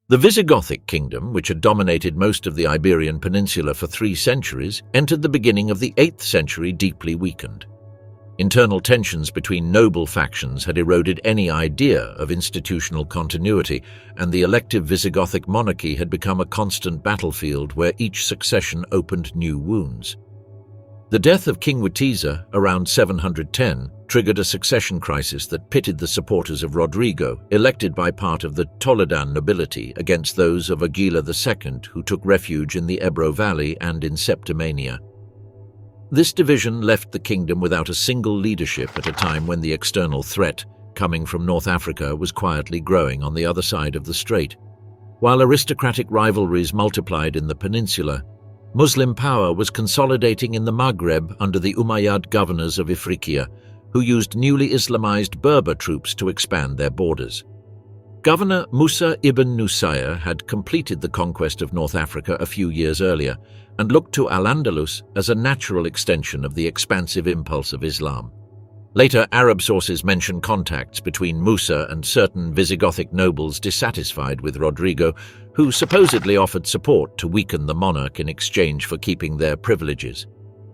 The Visigothic kingdom, which had dominated most of the Iberian Peninsula for 3 centuries, entered the beginning of the 8th century deeply weakened. Internal tensions between noble factions had eroded any idea of institutional continuity, and the elective Visigothic monarchy had become a constant battlefield where each succession opened new wounds. The death of King Witiza around 710 triggered a succession crisis that pitted the supporters of Rodrigo, elected by part of the Toledan nobility, against those of Aguila II, who took refuge in the Ebro Valley and in Septimania. This division left the kingdom without a single leadership at a time when the external threat, coming from North Africa, was quietly growing on the other side of the strait. While aristocratic rivalries multiplied in the peninsula, Muslim power was consolidating in the Maghreb under the Umayyad governors of Ifriqiya, who used newly Islamized Berber troops to expand their borders. Governor Musa ibn Nusayr had completed the conquest of North Africa a few years earlier and looked to Al-Andalus as a natural extension of the expansive impulse of Islam. Later, Arab sources mention contacts between Musa and certain Visigothic nobles dissatisfied with Rodrigo, who supposedly offered support to weaken the monarch in exchange for keeping their privileges.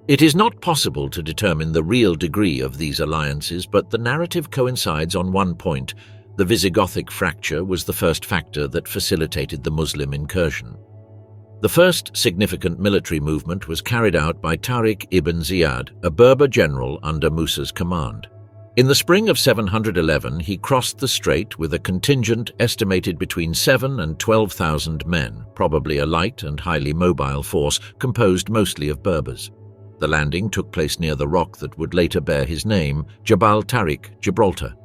It is not possible to determine the real degree of these alliances, but the narrative coincides on one point: the Visigothic fracture was the first factor that facilitated the Muslim incursion. The first significant military movement was carried out by Tariq ibn Ziyad, a Berber general under Musa's command. In the spring of 711, he crossed the strait with a contingent estimated between 7,000 and 12,000 men, probably a light and highly mobile force composed mostly of Berbers. The landing took place near the rock that would later bear his name, Jabal Tariq, Gibraltar.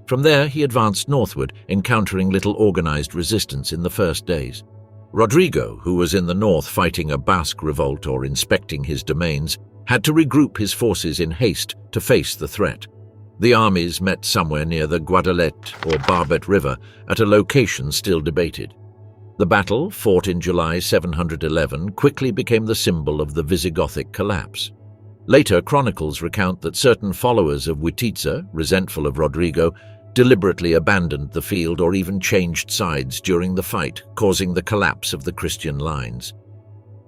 From there, he advanced northward, encountering little organized resistance in the first days. Rodrigo, who was in the north fighting a Basque revolt or inspecting his domains, had to regroup his forces in haste to face the threat. The armies met somewhere near the Guadalete or Barbet River at a location still debated. The battle, fought in July 711, quickly became the symbol of the Visigothic collapse. Later chronicles recount that certain followers of Witiza, resentful of Rodrigo, deliberately abandoned the field or even changed sides during the fight, causing the collapse of the Christian lines.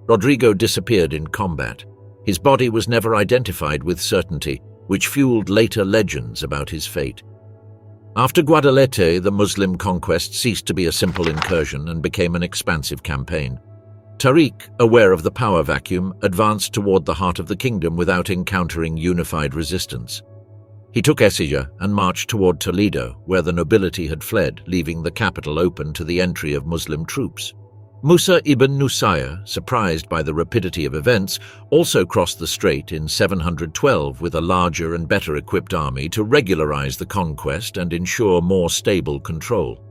Rodrigo disappeared in combat. His body was never identified with certainty, which fueled later legends about his fate. After Guadalete, the Muslim conquest ceased to be a simple incursion and became an expansive campaign. Tariq, aware of the power vacuum, advanced toward the heart of the kingdom without encountering unified resistance. He took Écija and marched toward Toledo, where the nobility had fled, leaving the capital open to the entry of Muslim troops. Musa ibn Nusayr, surprised by the rapidity of events, also crossed the strait in 712 with a larger and better equipped army to regularize the conquest and ensure more stable control.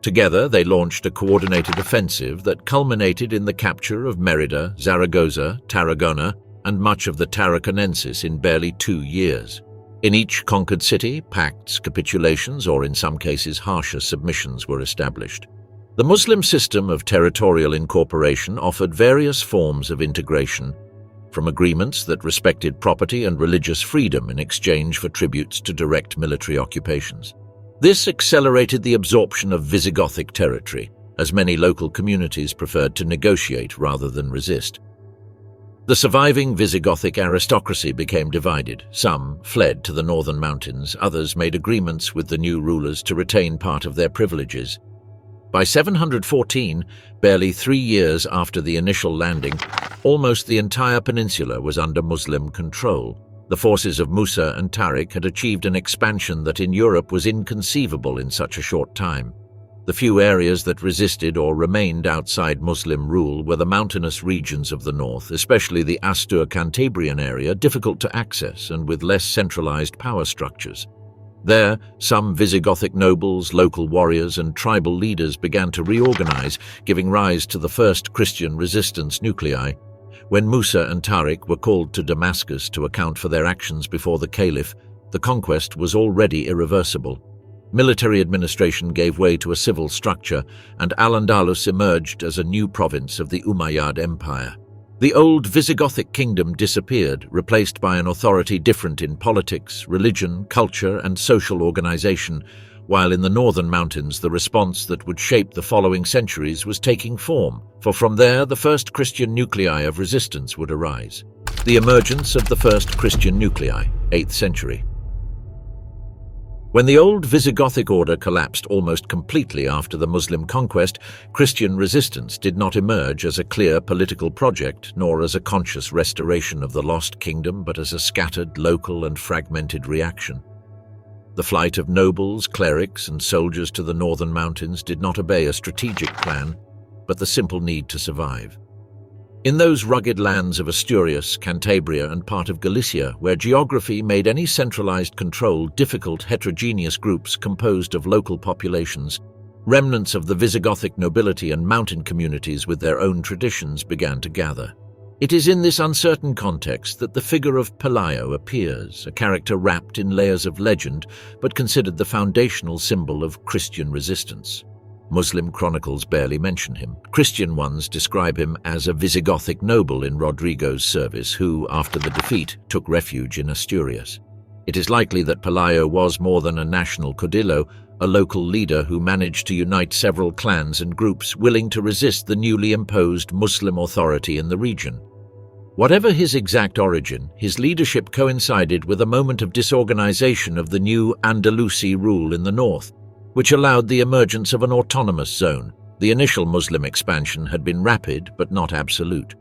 Together, they launched a coordinated offensive that culminated in the capture of Merida, Zaragoza, Tarragona, and much of the Tarraconensis in barely 2 years. In each conquered city, pacts, capitulations, or in some cases harsher submissions were established. The Muslim system of territorial incorporation offered various forms of integration, from agreements that respected property and religious freedom in exchange for tributes to direct military occupations. This accelerated the absorption of Visigothic territory, as many local communities preferred to negotiate rather than resist. The surviving Visigothic aristocracy became divided. Some fled to the northern mountains, others made agreements with the new rulers to retain part of their privileges. By 714, barely 3 years after the initial landing, almost the entire peninsula was under Muslim control. The forces of Musa and Tariq had achieved an expansion that in Europe was inconceivable in such a short time. The few areas that resisted or remained outside Muslim rule were the mountainous regions of the north, especially the Astur-Cantabrian area, difficult to access and with less centralized power structures. There, some Visigothic nobles, local warriors, and tribal leaders began to reorganize, giving rise to the first Christian resistance nuclei. When Musa and Tariq were called to Damascus to account for their actions before the Caliph, the conquest was already irreversible. Military administration gave way to a civil structure, and Al-Andalus emerged as a new province of the Umayyad Empire. The old Visigothic kingdom disappeared, replaced by an authority different in politics, religion, culture, and social organization, while in the northern mountains the response that would shape the following centuries was taking form, for from there the first Christian nuclei of resistance would arise. The emergence of the first Christian nuclei, 8th century. When the old Visigothic order collapsed almost completely after the Muslim conquest, Christian resistance did not emerge as a clear political project, nor as a conscious restoration of the lost kingdom, but as a scattered, local and fragmented reaction. The flight of nobles, clerics and soldiers to the northern mountains did not obey a strategic plan, but the simple need to survive. In those rugged lands of Asturias, Cantabria and part of Galicia, where geography made any centralized control difficult, heterogeneous groups composed of local populations, remnants of the Visigothic nobility and mountain communities with their own traditions began to gather. It is in this uncertain context that the figure of Pelayo appears, a character wrapped in layers of legend, but considered the foundational symbol of Christian resistance. Muslim chronicles barely mention him. Christian ones describe him as a Visigothic noble in Rodrigo's service who, after the defeat, took refuge in Asturias. It is likely that Pelayo was more than a national caudillo, a local leader who managed to unite several clans and groups willing to resist the newly imposed Muslim authority in the region. Whatever his exact origin, his leadership coincided with a moment of disorganization of the new Andalusi rule in the north, which allowed the emergence of an autonomous zone. The initial Muslim expansion had been rapid but not absolute.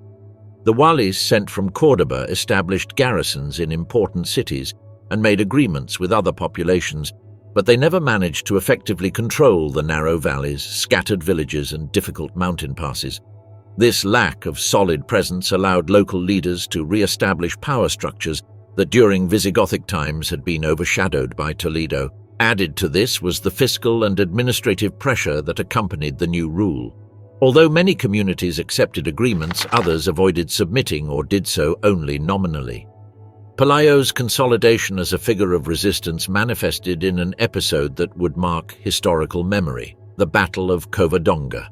The walis sent from Córdoba established garrisons in important cities and made agreements with other populations, but they never managed to effectively control the narrow valleys, scattered villages and difficult mountain passes. This lack of solid presence allowed local leaders to re-establish power structures that during Visigothic times had been overshadowed by Toledo. Added to this was the fiscal and administrative pressure that accompanied the new rule. Although many communities accepted agreements, others avoided submitting or did so only nominally. Pelayo's consolidation as a figure of resistance manifested in an episode that would mark historical memory, the Battle of Covadonga.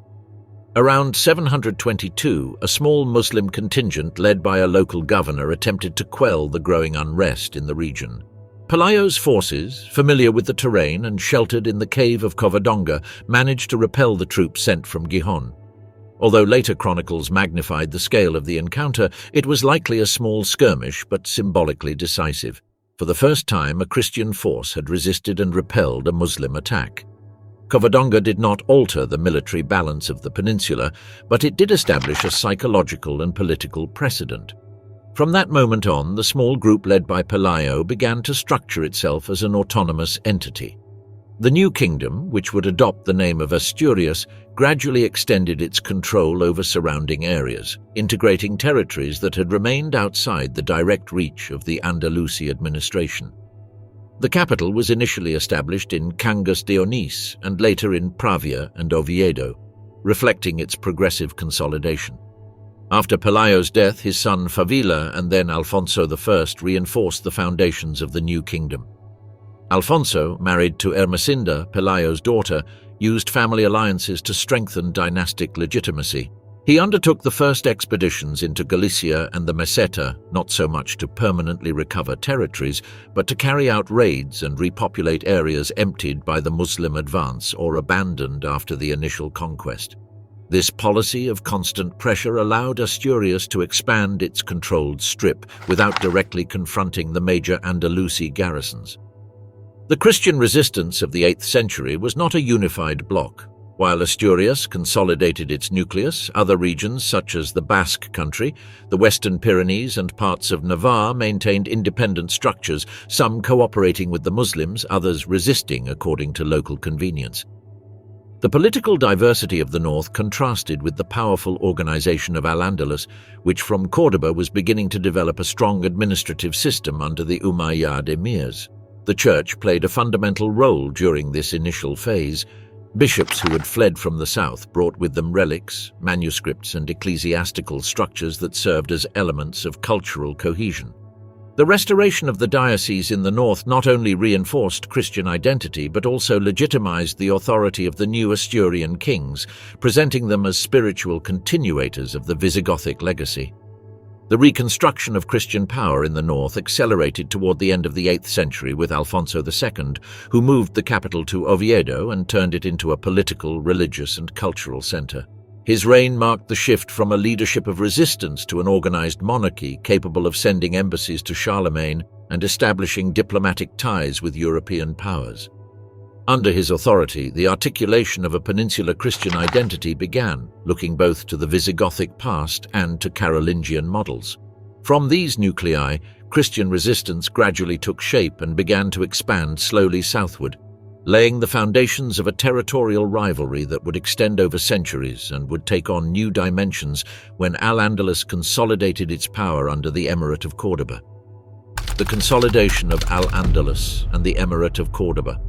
Around 722, a small Muslim contingent led by a local governor attempted to quell the growing unrest in the region. Pelayo's forces, familiar with the terrain and sheltered in the cave of Covadonga, managed to repel the troops sent from Gijón. Although later chronicles magnified the scale of the encounter, it was likely a small skirmish but symbolically decisive. For the first time, a Christian force had resisted and repelled a Muslim attack. Covadonga did not alter the military balance of the peninsula, but it did establish a psychological and political precedent. From that moment on, the small group led by Pelayo began to structure itself as an autonomous entity. The new kingdom, which would adopt the name of Asturias, gradually extended its control over surrounding areas, integrating territories that had remained outside the direct reach of the Andalusi administration. The capital was initially established in Cangas de Onís and later in Pravia and Oviedo, reflecting its progressive consolidation. After Pelayo's death, his son Favila and then Alfonso I reinforced the foundations of the new kingdom. Alfonso, married to Ermesinda, Pelayo's daughter, used family alliances to strengthen dynastic legitimacy. He undertook the first expeditions into Galicia and the Meseta, not so much to permanently recover territories, but to carry out raids and repopulate areas emptied by the Muslim advance or abandoned after the initial conquest. This policy of constant pressure allowed Asturias to expand its controlled strip without directly confronting the major Andalusi garrisons. The Christian resistance of the 8th century was not a unified bloc. While Asturias consolidated its nucleus, other regions such as the Basque country, the Western Pyrenees and parts of Navarre maintained independent structures, some cooperating with the Muslims, others resisting according to local convenience. The political diversity of the north contrasted with the powerful organization of Al-Andalus, which from Córdoba was beginning to develop a strong administrative system under the Umayyad emirs. The church played a fundamental role during this initial phase. Bishops who had fled from the south brought with them relics, manuscripts, and ecclesiastical structures that served as elements of cultural cohesion. The restoration of the diocese in the north not only reinforced Christian identity but also legitimized the authority of the new Asturian kings, presenting them as spiritual continuators of the Visigothic legacy. The reconstruction of Christian power in the north accelerated toward the end of the 8th century with Alfonso II, who moved the capital to Oviedo and turned it into a political, religious, and cultural center. His reign marked the shift from a leadership of resistance to an organized monarchy capable of sending embassies to Charlemagne and establishing diplomatic ties with European powers. Under his authority, the articulation of a peninsular Christian identity began, looking both to the Visigothic past and to Carolingian models. From these nuclei, Christian resistance gradually took shape and began to expand slowly southward, laying the foundations of a territorial rivalry that would extend over centuries and would take on new dimensions when Al-Andalus consolidated its power under the Emirate of Córdoba. The consolidation of Al-Andalus and the Emirate of Córdoba.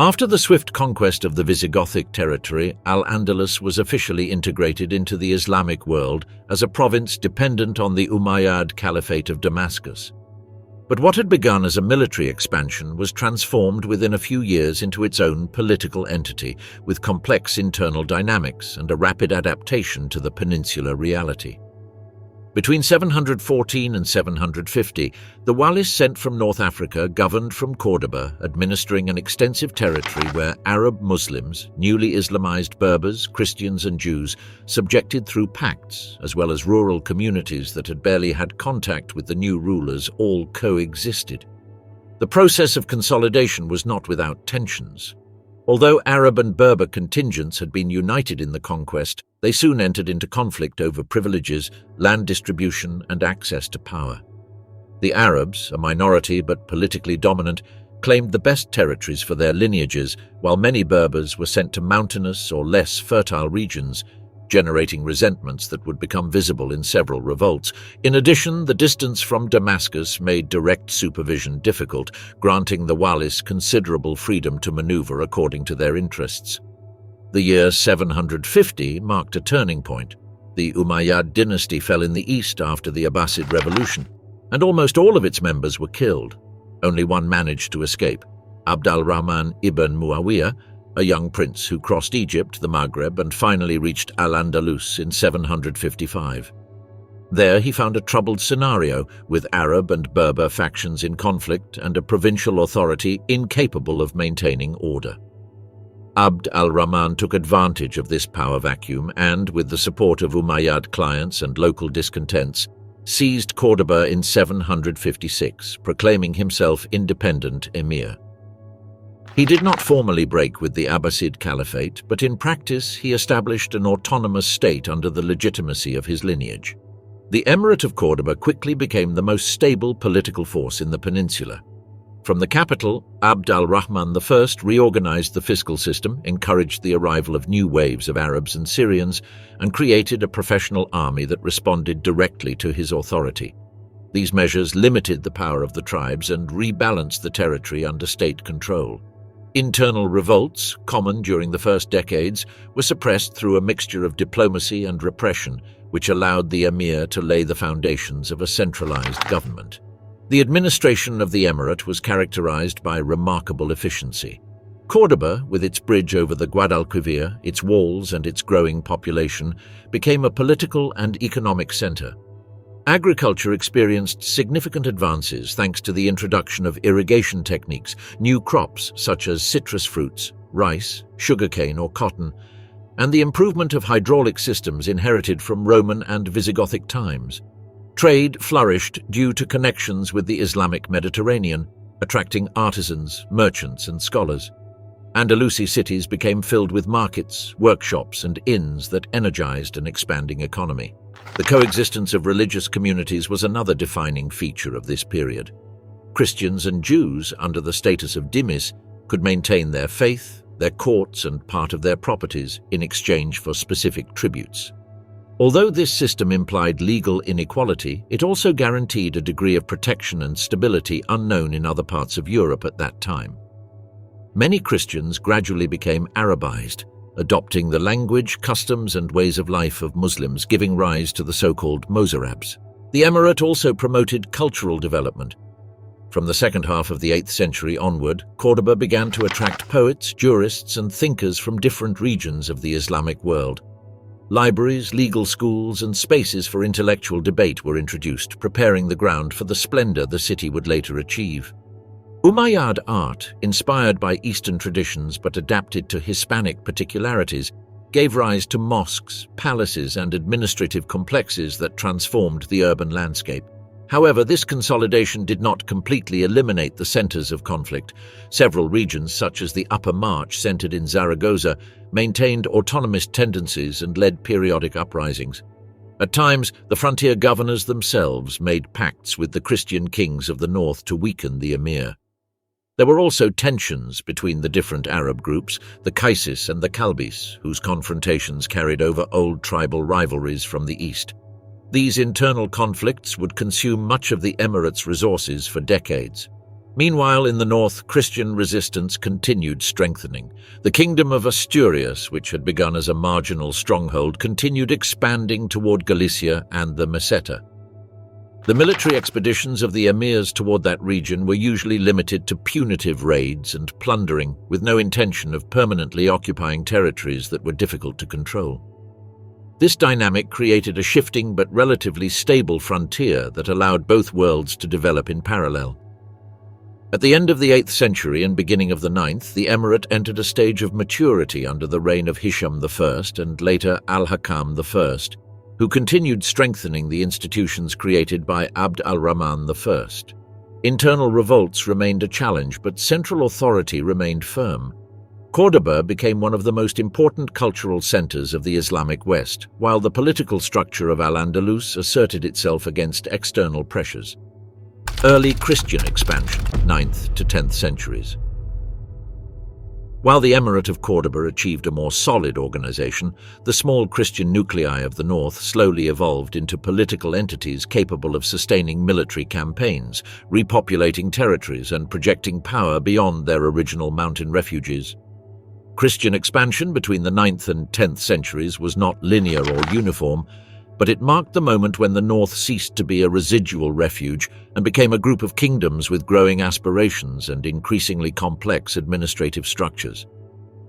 After the swift conquest of the Visigothic territory, Al-Andalus was officially integrated into the Islamic world as a province dependent on the Umayyad Caliphate of Damascus. But what had begun as a military expansion was transformed within a few years into its own political entity, with complex internal dynamics and a rapid adaptation to the peninsular reality. Between 714 and 750, the Wallis sent from North Africa governed from Córdoba, administering an extensive territory where Arab Muslims, newly Islamized Berbers, Christians and Jews, subjected through pacts, as well as rural communities that had barely had contact with the new rulers, all coexisted. The process of consolidation was not without tensions. Although Arab and Berber contingents had been united in the conquest, they soon entered into conflict over privileges, land distribution, and access to power. The Arabs, a minority but politically dominant, claimed the best territories for their lineages, while many Berbers were sent to mountainous or less fertile regions, generating resentments that would become visible in several revolts. In addition, the distance from Damascus made direct supervision difficult, granting the Wallis considerable freedom to maneuver according to their interests. The year 750 marked a turning point. The Umayyad dynasty fell in the east after the Abbasid Revolution, and almost all of its members were killed. Only one managed to escape, Abd al-Rahman ibn Muawiyah, a young prince who crossed Egypt, the Maghreb, and finally reached Al-Andalus in 755. There he found a troubled scenario, with Arab and Berber factions in conflict and a provincial authority incapable of maintaining order. Abd al-Rahman took advantage of this power vacuum and, with the support of Umayyad clients and local discontents, seized Córdoba in 756, proclaiming himself independent emir. He did not formally break with the Abbasid Caliphate, but in practice he established an autonomous state under the legitimacy of his lineage. The Emirate of Córdoba quickly became the most stable political force in the peninsula. From the capital, Abd al-Rahman I reorganized the fiscal system, encouraged the arrival of new waves of Arabs and Syrians, and created a professional army that responded directly to his authority. These measures limited the power of the tribes and rebalanced the territory under state control. Internal revolts, common during the first decades, were suppressed through a mixture of diplomacy and repression, which allowed the emir to lay the foundations of a centralized government. The administration of the emirate was characterized by remarkable efficiency. Córdoba, with its bridge over the Guadalquivir, its walls and its growing population, became a political and economic center. Agriculture experienced significant advances thanks to the introduction of irrigation techniques, new crops such as citrus fruits, rice, sugarcane or cotton, and the improvement of hydraulic systems inherited from Roman and Visigothic times. Trade flourished due to connections with the Islamic Mediterranean, attracting artisans, merchants and scholars. Andalusi cities became filled with markets, workshops and inns that energized an expanding economy. The coexistence of religious communities was another defining feature of this period. Christians and Jews, under the status of dhimmis, could maintain their faith, their courts and part of their properties in exchange for specific tributes. Although this system implied legal inequality, it also guaranteed a degree of protection and stability unknown in other parts of Europe at that time. Many Christians gradually became Arabized, adopting the language, customs and ways of life of Muslims, giving rise to the so-called Mozarabs. The emirate also promoted cultural development. From the second half of the 8th century onward, Córdoba began to attract poets, jurists and thinkers from different regions of the Islamic world. Libraries, legal schools, and spaces for intellectual debate were introduced, preparing the ground for the splendor the city would later achieve. Umayyad art, inspired by Eastern traditions but adapted to Hispanic particularities, gave rise to mosques, palaces, and administrative complexes that transformed the urban landscape. However, this consolidation did not completely eliminate the centers of conflict. Several regions, such as the Upper March, centered in Zaragoza, maintained autonomous tendencies and led periodic uprisings. At times, the frontier governors themselves made pacts with the Christian kings of the north to weaken the emir. There were also tensions between the different Arab groups, the Qaisis and the Kalbis, whose confrontations carried over old tribal rivalries from the east. These internal conflicts would consume much of the emirate's resources for decades. Meanwhile, in the north, Christian resistance continued strengthening. The kingdom of Asturias, which had begun as a marginal stronghold, continued expanding toward Galicia and the Meseta. The military expeditions of the emirs toward that region were usually limited to punitive raids and plundering, with no intention of permanently occupying territories that were difficult to control. This dynamic created a shifting but relatively stable frontier that allowed both worlds to develop in parallel. At the end of the 8th century and beginning of the 9th, the emirate entered a stage of maturity under the reign of Hisham I and later Al-Hakam I, who continued strengthening the institutions created by Abd al-Rahman I. Internal revolts remained a challenge, but central authority remained firm. Córdoba became one of the most important cultural centers of the Islamic West, while the political structure of Al-Andalus asserted itself against external pressures. Early Christian expansion, 9th to 10th centuries. While the Emirate of Córdoba achieved a more solid organization, the small Christian nuclei of the north slowly evolved into political entities capable of sustaining military campaigns, repopulating territories, and projecting power beyond their original mountain refuges. Christian expansion between the 9th and 10th centuries was not linear or uniform, but it marked the moment when the north ceased to be a residual refuge and became a group of kingdoms with growing aspirations and increasingly complex administrative structures.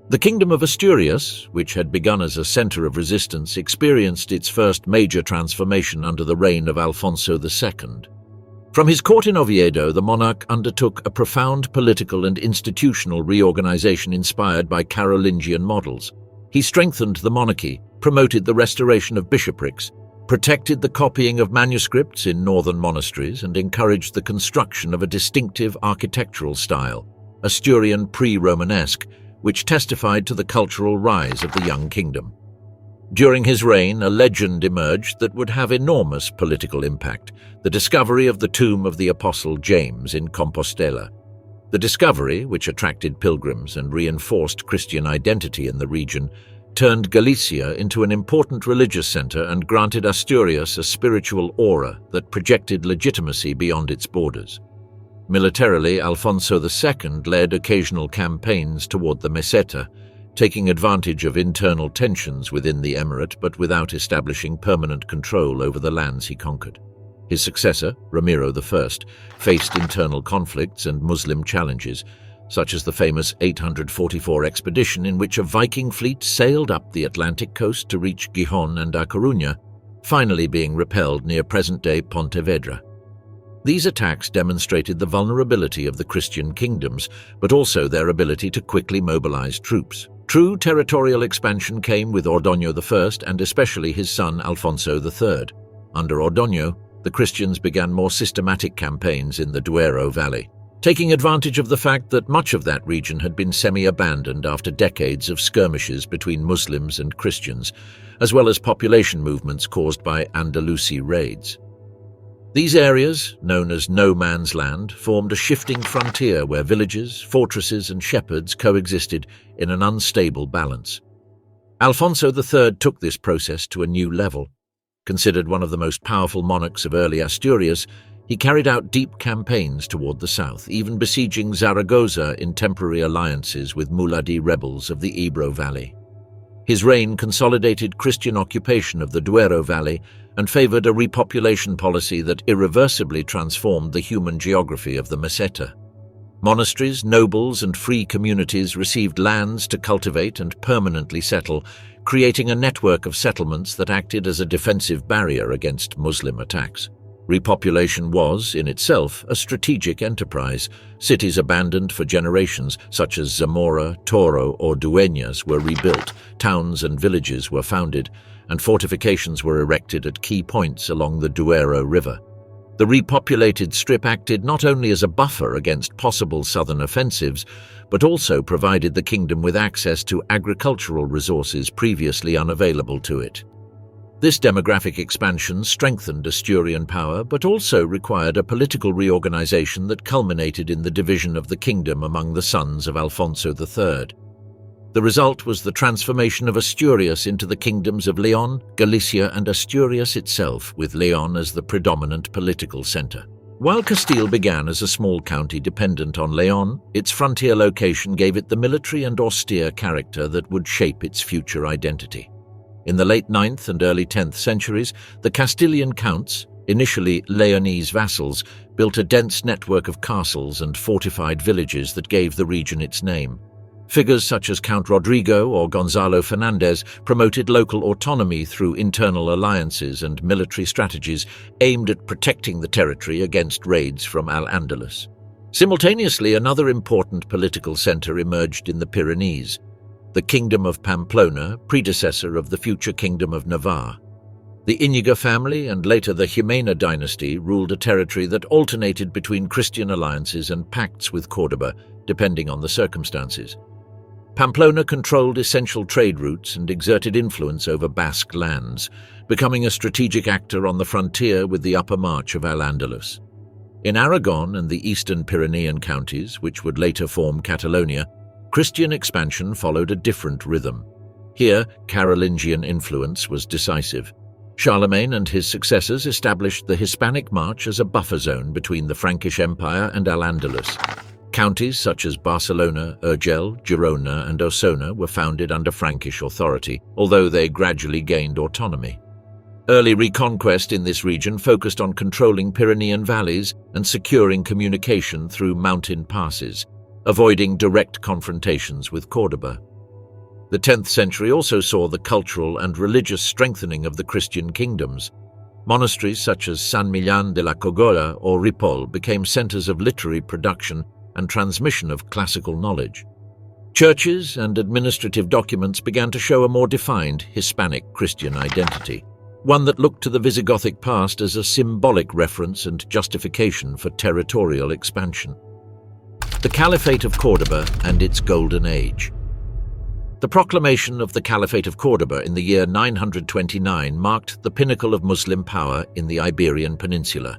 The Kingdom of Asturias, which had begun as a center of resistance, experienced its first major transformation under the reign of Alfonso II. From his court in Oviedo, the monarch undertook a profound political and institutional reorganization inspired by Carolingian models. He strengthened the monarchy, promoted the restoration of bishoprics, protected the copying of manuscripts in northern monasteries, and encouraged the construction of a distinctive architectural style, Asturian pre-Romanesque, which testified to the cultural rise of the young kingdom. During his reign, a legend emerged that would have enormous political impact: the discovery of the tomb of the Apostle James in Compostela. The discovery, which attracted pilgrims and reinforced Christian identity in the region, turned Galicia into an important religious center and granted Asturias a spiritual aura that projected legitimacy beyond its borders. Militarily, Alfonso II led occasional campaigns toward the Meseta, taking advantage of internal tensions within the emirate but without establishing permanent control over the lands he conquered. His successor, Ramiro I, faced internal conflicts and Muslim challenges, such as the famous 844 expedition in which a Viking fleet sailed up the Atlantic coast to reach Gijón and A Coruña, finally being repelled near present-day Pontevedra. These attacks demonstrated the vulnerability of the Christian kingdoms, but also their ability to quickly mobilize troops. True territorial expansion came with Ordoño I and especially his son Alfonso III. Under Ordoño, the Christians began more systematic campaigns in the Duero Valley, taking advantage of the fact that much of that region had been semi-abandoned after decades of skirmishes between Muslims and Christians, as well as population movements caused by Andalusi raids. These areas, known as no man's land, formed a shifting frontier where villages, fortresses, and shepherds coexisted in an unstable balance. Alfonso III took this process to a new level. Considered one of the most powerful monarchs of early Asturias, he carried out deep campaigns toward the south, even besieging Zaragoza in temporary alliances with Muladi rebels of the Ebro Valley. His reign consolidated Christian occupation of the Duero Valley and favored a repopulation policy that irreversibly transformed the human geography of the Meseta. Monasteries, nobles, and free communities received lands to cultivate and permanently settle, creating a network of settlements that acted as a defensive barrier against Muslim attacks. Repopulation was, in itself, a strategic enterprise. Cities abandoned for generations, such as Zamora, Toro, or Dueñas, were rebuilt, towns and villages were founded, and fortifications were erected at key points along the Duero River. The repopulated strip acted not only as a buffer against possible southern offensives, but also provided the kingdom with access to agricultural resources previously unavailable to it. This demographic expansion strengthened Asturian power, but also required a political reorganization that culminated in the division of the kingdom among the sons of Alfonso III. The result was the transformation of Asturias into the kingdoms of León, Galicia, and Asturias itself, with León as the predominant political center. While Castile began as a small county dependent on León, its frontier location gave it the military and austere character that would shape its future identity. In the late 9th and early 10th centuries, the Castilian counts, initially Leonese vassals, built a dense network of castles and fortified villages that gave the region its name. Figures such as Count Rodrigo or Gonzalo Fernández promoted local autonomy through internal alliances and military strategies aimed at protecting the territory against raids from Al-Andalus. Simultaneously, another important political center emerged in the Pyrenees, the Kingdom of Pamplona, predecessor of the future Kingdom of Navarre. The Íñiga family and later the Jimena dynasty ruled a territory that alternated between Christian alliances and pacts with Córdoba, depending on the circumstances. Pamplona controlled essential trade routes and exerted influence over Basque lands, becoming a strategic actor on the frontier with the upper march of Al-Andalus. In Aragon and the eastern Pyrenean counties, which would later form Catalonia, Christian expansion followed a different rhythm. Here, Carolingian influence was decisive. Charlemagne and his successors established the Hispanic March as a buffer zone between the Frankish Empire and Al-Andalus. Counties such as Barcelona, Urgell, Girona, and Osona were founded under Frankish authority, although they gradually gained autonomy. Early reconquest in this region focused on controlling Pyrenean valleys and securing communication through mountain passes, avoiding direct confrontations with Córdoba. The 10th century also saw the cultural and religious strengthening of the Christian kingdoms. Monasteries such as San Millán de la Cogolla or Ripoll became centers of literary production and transmission of classical knowledge. Churches and administrative documents began to show a more defined Hispanic Christian identity, one that looked to the Visigothic past as a symbolic reference and justification for territorial expansion. The Caliphate of Córdoba and its Golden Age. The proclamation of the Caliphate of Córdoba in the year 929 marked the pinnacle of Muslim power in the Iberian Peninsula.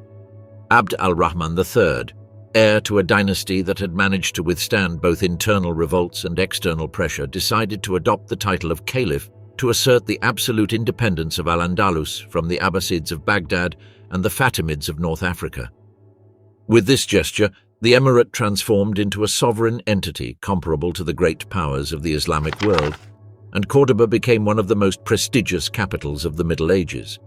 Abd al-Rahman III, heir to a dynasty that had managed to withstand both internal revolts and external pressure, decided to adopt the title of Caliph to assert the absolute independence of Al-Andalus from the Abbasids of Baghdad and the Fatimids of North Africa. With this gesture, the emirate transformed into a sovereign entity comparable to the great powers of the Islamic world, and Córdoba became one of the most prestigious capitals of the Middle Ages.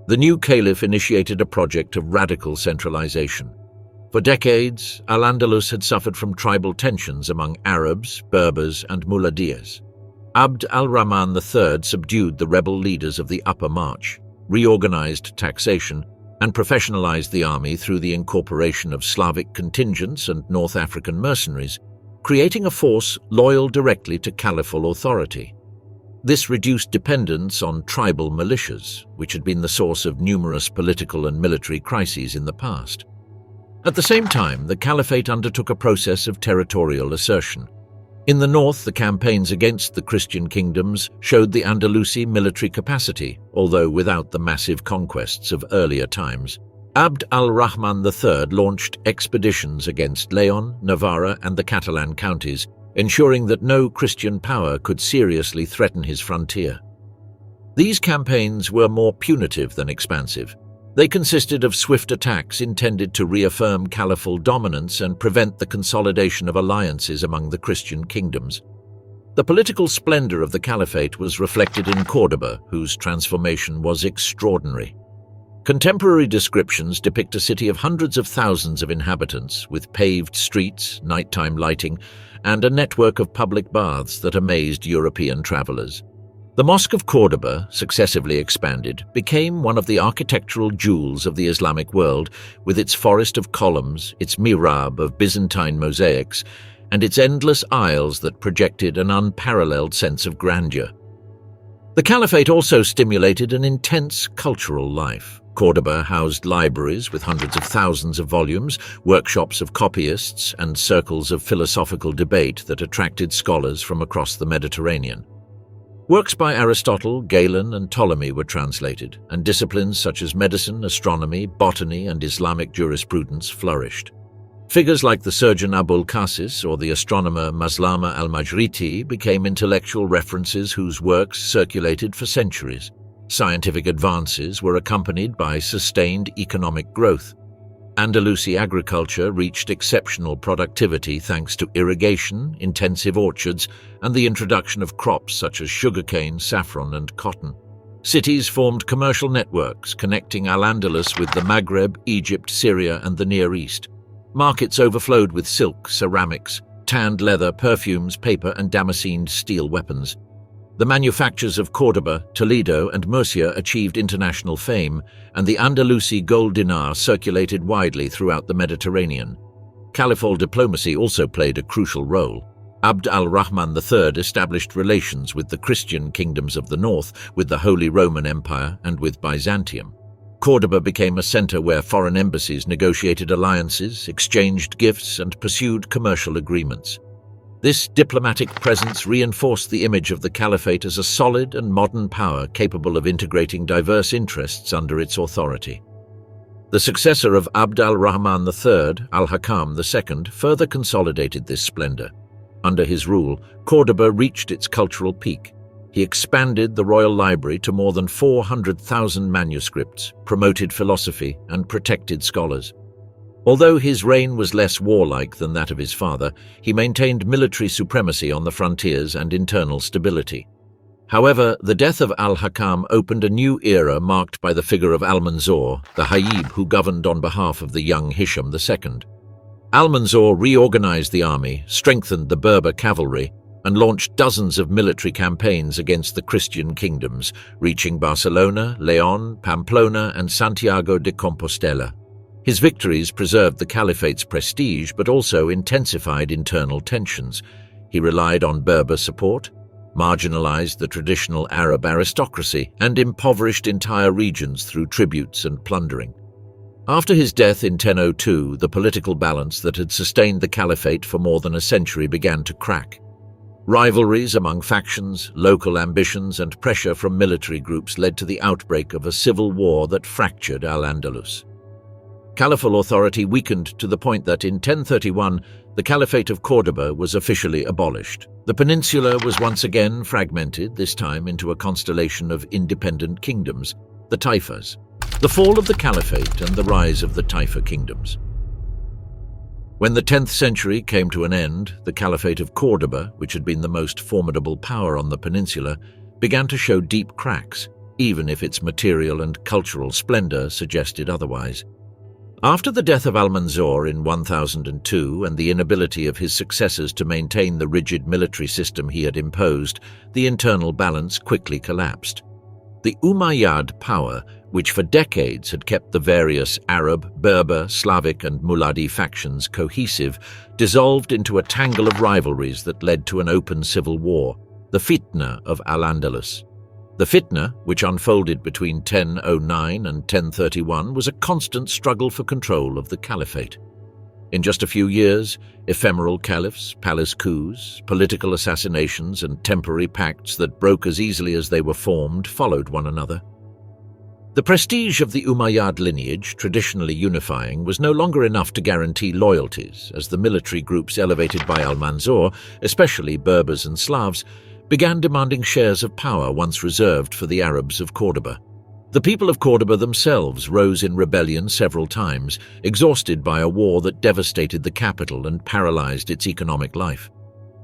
The new caliph initiated a project of radical centralization. For decades, Al-Andalus had suffered from tribal tensions among Arabs, Berbers, and Muladiyas. Abd al-Rahman III subdued the rebel leaders of the Upper March, reorganized taxation, and professionalized the army through the incorporation of Slavic contingents and North African mercenaries, creating a force loyal directly to caliphal authority. This reduced dependence on tribal militias, which had been the source of numerous political and military crises in the past. At the same time, the caliphate undertook a process of territorial assertion. In the north, the campaigns against the Christian kingdoms showed the Andalusi military capacity, although without the massive conquests of earlier times. Abd al-Rahman III launched expeditions against León, Navarre, and the Catalan counties, ensuring that no Christian power could seriously threaten his frontier. These campaigns were more punitive than expansive. They consisted of swift attacks intended to reaffirm caliphal dominance and prevent the consolidation of alliances among the Christian kingdoms. The political splendor of the caliphate was reflected in Córdoba, whose transformation was extraordinary. Contemporary descriptions depict a city of hundreds of thousands of inhabitants, with paved streets, nighttime lighting, and a network of public baths that amazed European travelers. The Mosque of Cordoba, successively expanded, became one of the architectural jewels of the Islamic world, with its forest of columns, its mihrab of Byzantine mosaics, and its endless aisles that projected an unparalleled sense of grandeur. The Caliphate also stimulated an intense cultural life. Cordoba housed libraries with hundreds of thousands of volumes, workshops of copyists, and circles of philosophical debate that attracted scholars from across the Mediterranean. Works by Aristotle, Galen, and Ptolemy were translated, and disciplines such as medicine, astronomy, botany, and Islamic jurisprudence flourished. Figures like the surgeon Abul Qasis or the astronomer Maslama al-Majriti became intellectual references whose works circulated for centuries. Scientific advances were accompanied by sustained economic growth. Andalusi agriculture reached exceptional productivity thanks to irrigation, intensive orchards, and the introduction of crops such as sugarcane, saffron, and cotton. Cities formed commercial networks connecting Al-Andalus with the Maghreb, Egypt, Syria, and the Near East. Markets overflowed with silk, ceramics, tanned leather, perfumes, paper, and damascened steel weapons. The manufactures of Cordoba, Toledo, and Murcia achieved international fame, and the Andalusi gold dinar circulated widely throughout the Mediterranean. Caliphal diplomacy also played a crucial role. Abd al-Rahman III established relations with the Christian kingdoms of the north, with the Holy Roman Empire, and with Byzantium. Cordoba became a center where foreign embassies negotiated alliances, exchanged gifts, and pursued commercial agreements. This diplomatic presence reinforced the image of the Caliphate as a solid and modern power capable of integrating diverse interests under its authority. The successor of Abd al-Rahman III, Al-Hakam II, further consolidated this splendor. Under his rule, Cordoba reached its cultural peak. He expanded the royal library to more than 400,000 manuscripts, promoted philosophy, and protected scholars. Although his reign was less warlike than that of his father, he maintained military supremacy on the frontiers and internal stability. However, the death of Al-Hakam opened a new era marked by the figure of Al-Mansur, the Hayyib who governed on behalf of the young Hisham II. Al-Mansur reorganized the army, strengthened the Berber cavalry, and launched dozens of military campaigns against the Christian kingdoms, reaching Barcelona, León, Pamplona, and Santiago de Compostela. His victories preserved the Caliphate's prestige but also intensified internal tensions. He relied on Berber support, marginalized the traditional Arab aristocracy, and impoverished entire regions through tributes and plundering. After his death in 1002, the political balance that had sustained the Caliphate for more than a century began to crack. Rivalries among factions, local ambitions, and pressure from military groups led to the outbreak of a civil war that fractured Al-Andalus. Caliphal authority weakened to the point that in 1031, the Caliphate of Cordoba was officially abolished. The peninsula was once again fragmented, this time into a constellation of independent kingdoms, the Taifas. The fall of the Caliphate and the rise of the Taifa kingdoms. When the 10th century came to an end, the Caliphate of Cordoba, which had been the most formidable power on the peninsula, began to show deep cracks, even if its material and cultural splendor suggested otherwise. After the death of Al-Mansur in 1002 and the inability of his successors to maintain the rigid military system he had imposed, the internal balance quickly collapsed. The Umayyad power, which for decades had kept the various Arab, Berber, Slavic, and Muladi factions cohesive, dissolved into a tangle of rivalries that led to an open civil war, the Fitna of Al-Andalus. The Fitna, which unfolded between 1009 and 1031, was a constant struggle for control of the Caliphate. In just a few years, ephemeral caliphs, palace coups, political assassinations, and temporary pacts that broke as easily as they were formed followed one another. The prestige of the Umayyad lineage, traditionally unifying, was no longer enough to guarantee loyalties, as the military groups elevated by Al-Mansur, especially Berbers and Slavs, began demanding shares of power once reserved for the Arabs of Cordoba. The people of Cordoba themselves rose in rebellion several times, exhausted by a war that devastated the capital and paralyzed its economic life.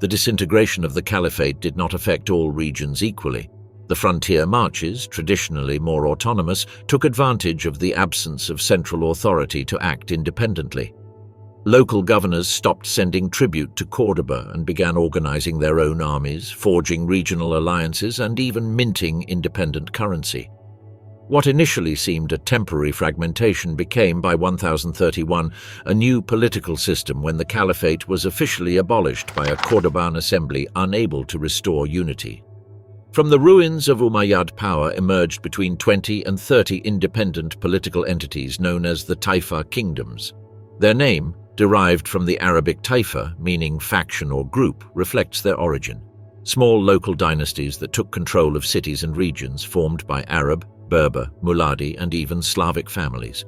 The disintegration of the Caliphate did not affect all regions equally. The frontier marches, traditionally more autonomous, took advantage of the absence of central authority to act independently. Local governors stopped sending tribute to Córdoba and began organizing their own armies, forging regional alliances, and even minting independent currency. What initially seemed a temporary fragmentation became, by 1031, a new political system when the caliphate was officially abolished by a Cordoban assembly unable to restore unity. From the ruins of Umayyad power emerged between 20 and 30 independent political entities known as the Taifa kingdoms. Their name, derived from the Arabic taifa, meaning faction or group, reflects their origin. Small local dynasties that took control of cities and regions formed by Arab, Berber, Muladi, and even Slavic families.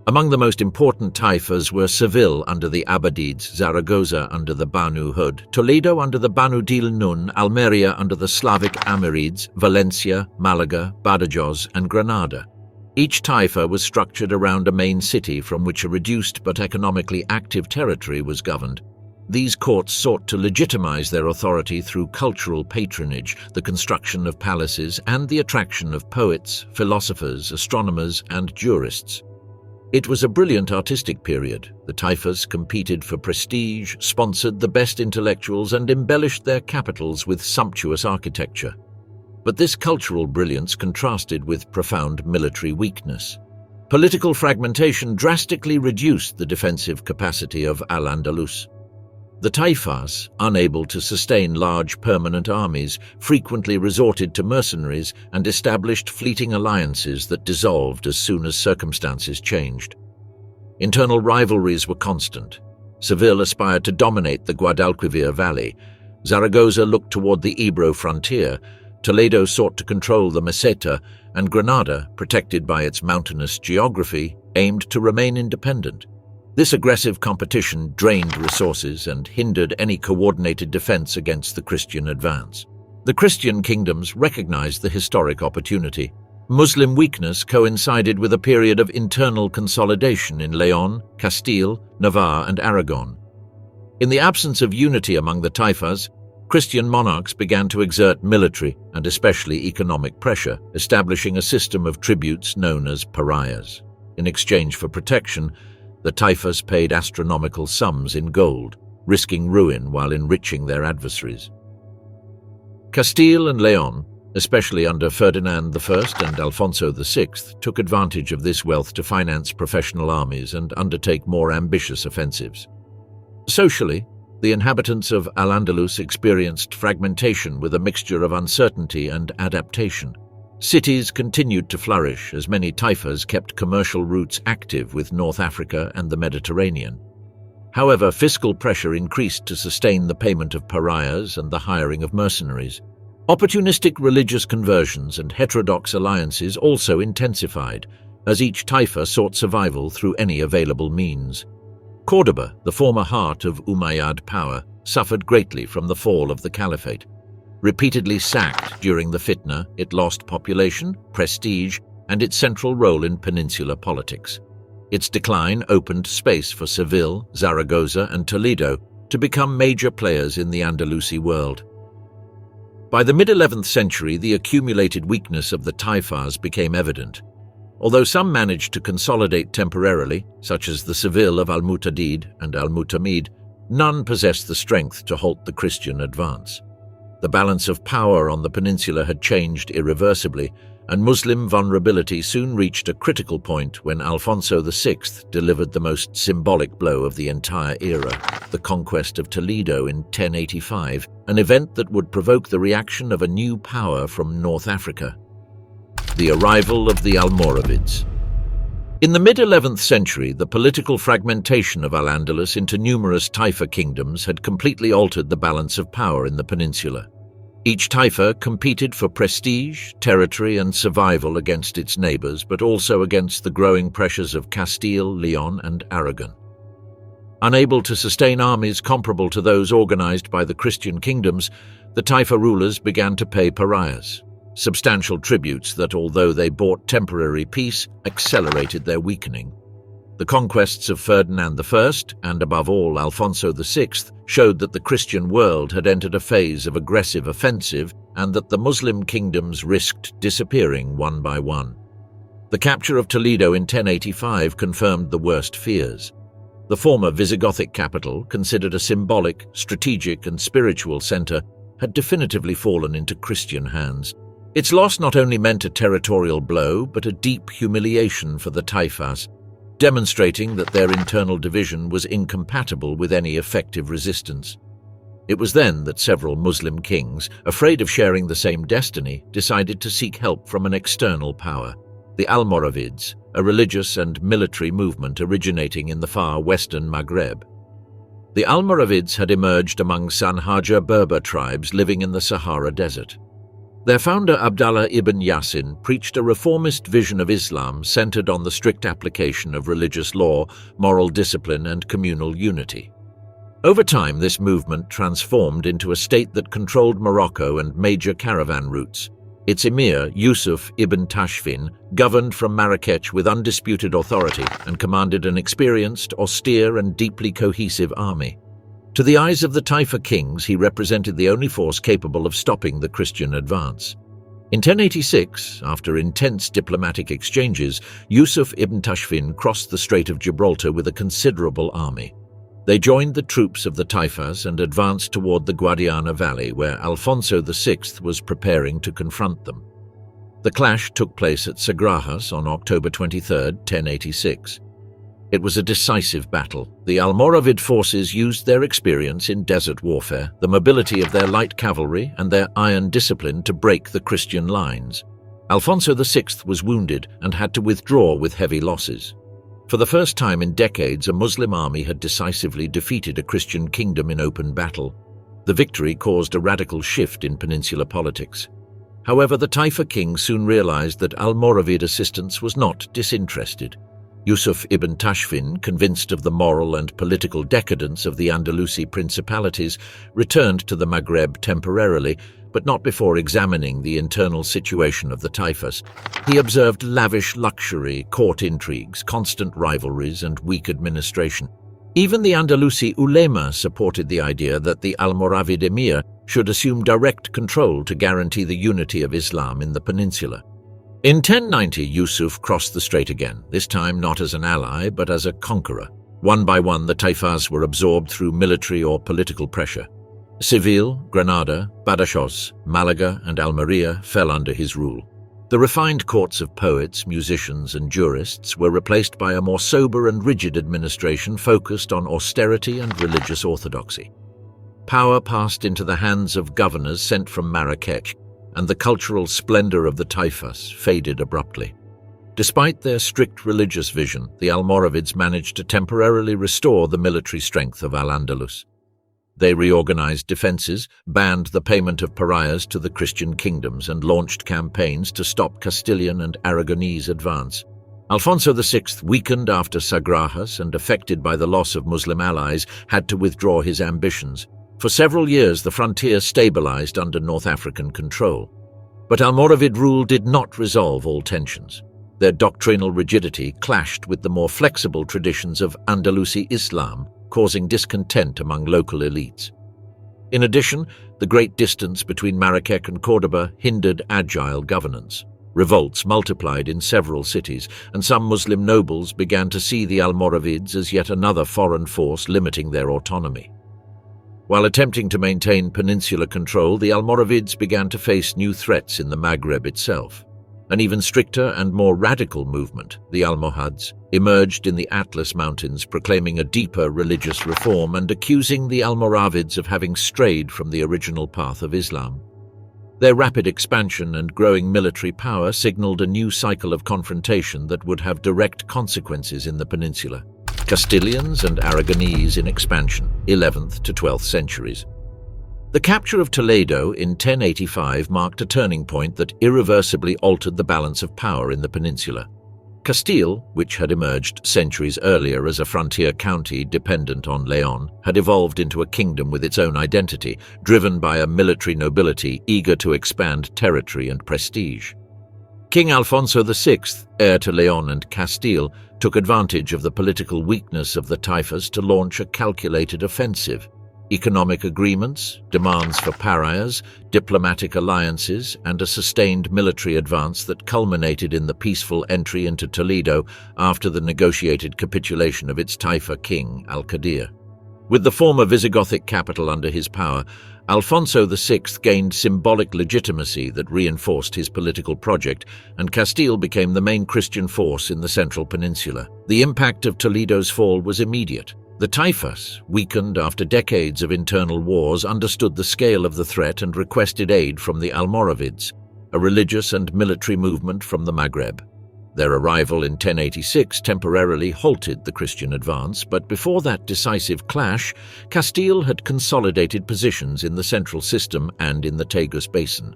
Among the most important taifas were Seville under the Abbadids, Zaragoza under the Banu Hud, Toledo under the Banu Dil Nun, Almeria under the Slavic Amirids, Valencia, Malaga, Badajoz, and Granada. Each taifa was structured around a main city from which a reduced but economically active territory was governed. These courts sought to legitimize their authority through cultural patronage, the construction of palaces, and the attraction of poets, philosophers, astronomers, and jurists. It was a brilliant artistic period. The taifas competed for prestige, sponsored the best intellectuals, and embellished their capitals with sumptuous architecture. But this cultural brilliance contrasted with profound military weakness. Political fragmentation drastically reduced the defensive capacity of Al-Andalus. The taifas, unable to sustain large permanent armies, frequently resorted to mercenaries and established fleeting alliances that dissolved as soon as circumstances changed. Internal rivalries were constant. Seville aspired to dominate the Guadalquivir Valley. Zaragoza looked toward the Ebro frontier. Toledo sought to control the Meseta, and Granada, protected by its mountainous geography, aimed to remain independent. This aggressive competition drained resources and hindered any coordinated defense against the Christian advance. The Christian kingdoms recognized the historic opportunity. Muslim weakness coincided with a period of internal consolidation in León, Castile, Navarre, and Aragon. In the absence of unity among the taifas, Christian monarchs began to exert military and especially economic pressure, establishing a system of tributes known as pariahs. In exchange for protection, the taifas paid astronomical sums in gold, risking ruin while enriching their adversaries. Castile and León, especially under Ferdinand I and Alfonso VI, took advantage of this wealth to finance professional armies and undertake more ambitious offensives. Socially, the inhabitants of Al-Andalus experienced fragmentation with a mixture of uncertainty and adaptation. Cities continued to flourish as many taifas kept commercial routes active with North Africa and the Mediterranean. However, fiscal pressure increased to sustain the payment of pariahs and the hiring of mercenaries. Opportunistic religious conversions and heterodox alliances also intensified, as each taifa sought survival through any available means. Córdoba, the former heart of Umayyad power, suffered greatly from the fall of the caliphate. Repeatedly sacked during the fitna, it lost population, prestige, and its central role in peninsular politics. Its decline opened space for Seville, Zaragoza, and Toledo to become major players in the Andalusi world. By the mid-11th century, the accumulated weakness of the taifas became evident. Although some managed to consolidate temporarily, such as the Seville of Al-Mu'tadid and Al-Mu'tamid, none possessed the strength to halt the Christian advance. The balance of power on the peninsula had changed irreversibly, and Muslim vulnerability soon reached a critical point when Alfonso VI delivered the most symbolic blow of the entire era, the conquest of Toledo in 1085, an event that would provoke the reaction of a new power from North Africa. The arrival of the Almoravids. In the mid-11th century, the political fragmentation of Al-Andalus into numerous taifa kingdoms had completely altered the balance of power in the peninsula. Each taifa competed for prestige, territory, and survival against its neighbors, but also against the growing pressures of Castile, León, and Aragon. Unable to sustain armies comparable to those organized by the Christian kingdoms, the taifa rulers began to pay pariahs, substantial tributes that, although they bought temporary peace, accelerated their weakening. The conquests of Ferdinand I, and above all Alfonso VI, showed that the Christian world had entered a phase of aggressive offensive and that the Muslim kingdoms risked disappearing one by one. The capture of Toledo in 1085 confirmed the worst fears. The former Visigothic capital, considered a symbolic, strategic and spiritual centre, had definitively fallen into Christian hands. Its loss not only meant a territorial blow, but a deep humiliation for the Taifas, demonstrating that their internal division was incompatible with any effective resistance. It was then that several Muslim kings, afraid of sharing the same destiny, decided to seek help from an external power, the Almoravids, a religious and military movement originating in the far western Maghreb. The Almoravids had emerged among Sanhaja Berber tribes living in the Sahara Desert. Their founder Abdallah ibn Yasin preached a reformist vision of Islam centered on the strict application of religious law, moral discipline and communal unity. Over time, this movement transformed into a state that controlled Morocco and major caravan routes. Its emir, Yusuf ibn Tashfin, governed from Marrakech with undisputed authority and commanded an experienced, austere and deeply cohesive army. To the eyes of the Taifa kings, he represented the only force capable of stopping the Christian advance. In 1086, after intense diplomatic exchanges, Yusuf ibn Tashfin crossed the Strait of Gibraltar with a considerable army. They joined the troops of the Taifas and advanced toward the Guadiana Valley, where Alfonso VI was preparing to confront them. The clash took place at Sagrajas on October 23, 1086. It was a decisive battle. The Almoravid forces used their experience in desert warfare, the mobility of their light cavalry, and their iron discipline to break the Christian lines. Alfonso VI was wounded and had to withdraw with heavy losses. For the first time in decades, a Muslim army had decisively defeated a Christian kingdom in open battle. The victory caused a radical shift in peninsular politics. However, the Taifa king soon realized that Almoravid assistance was not disinterested. Yusuf ibn Tashfin, convinced of the moral and political decadence of the Andalusi principalities, returned to the Maghreb temporarily, but not before examining the internal situation of the Taifas. He observed lavish luxury, court intrigues, constant rivalries, and weak administration. Even the Andalusi ulema supported the idea that the Almoravid emir should assume direct control to guarantee the unity of Islam in the peninsula. In 1090, Yusuf crossed the strait again, this time not as an ally, but as a conqueror. One by one, the Taifas were absorbed through military or political pressure. Seville, Granada, Badajoz, Malaga, and Almeria fell under his rule. The refined courts of poets, musicians, and jurists were replaced by a more sober and rigid administration focused on austerity and religious orthodoxy. Power passed into the hands of governors sent from Marrakech, and the cultural splendor of the Taifas faded abruptly. Despite their strict religious vision, the Almoravids managed to temporarily restore the military strength of Al-Andalus. They reorganized defenses, banned the payment of pariahs to the Christian kingdoms, and launched campaigns to stop Castilian and Aragonese advance. Alfonso VI, weakened after Sagrajas and affected by the loss of Muslim allies, had to withdraw his ambitions. For several years, the frontier stabilized under North African control. But Almoravid rule did not resolve all tensions. Their doctrinal rigidity clashed with the more flexible traditions of Andalusi Islam, causing discontent among local elites. In addition, the great distance between Marrakech and Córdoba hindered agile governance. Revolts multiplied in several cities, and some Muslim nobles began to see the Almoravids as yet another foreign force limiting their autonomy. While attempting to maintain peninsular control, the Almoravids began to face new threats in the Maghreb itself. An even stricter and more radical movement, the Almohads, emerged in the Atlas Mountains, proclaiming a deeper religious reform and accusing the Almoravids of having strayed from the original path of Islam. Their rapid expansion and growing military power signaled a new cycle of confrontation that would have direct consequences in the peninsula. Castilians and Aragonese in expansion, 11th to 12th centuries. The capture of Toledo in 1085 marked a turning point that irreversibly altered the balance of power in the peninsula. Castile, which had emerged centuries earlier as a frontier county dependent on León, had evolved into a kingdom with its own identity, driven by a military nobility eager to expand territory and prestige. King Alfonso VI, heir to León and Castile, took advantage of the political weakness of the Taifas to launch a calculated offensive. Economic agreements, demands for pariahs, diplomatic alliances, and a sustained military advance that culminated in the peaceful entry into Toledo after the negotiated capitulation of its Taifa king, Al-Qadir. With the former Visigothic capital under his power, Alfonso VI gained symbolic legitimacy that reinforced his political project, and Castile became the main Christian force in the Central Peninsula. The impact of Toledo's fall was immediate. The Taifas, weakened after decades of internal wars, understood the scale of the threat and requested aid from the Almoravids, a religious and military movement from the Maghreb. Their arrival in 1086 temporarily halted the Christian advance, but before that decisive clash, Castile had consolidated positions in the central system and in the Tagus Basin.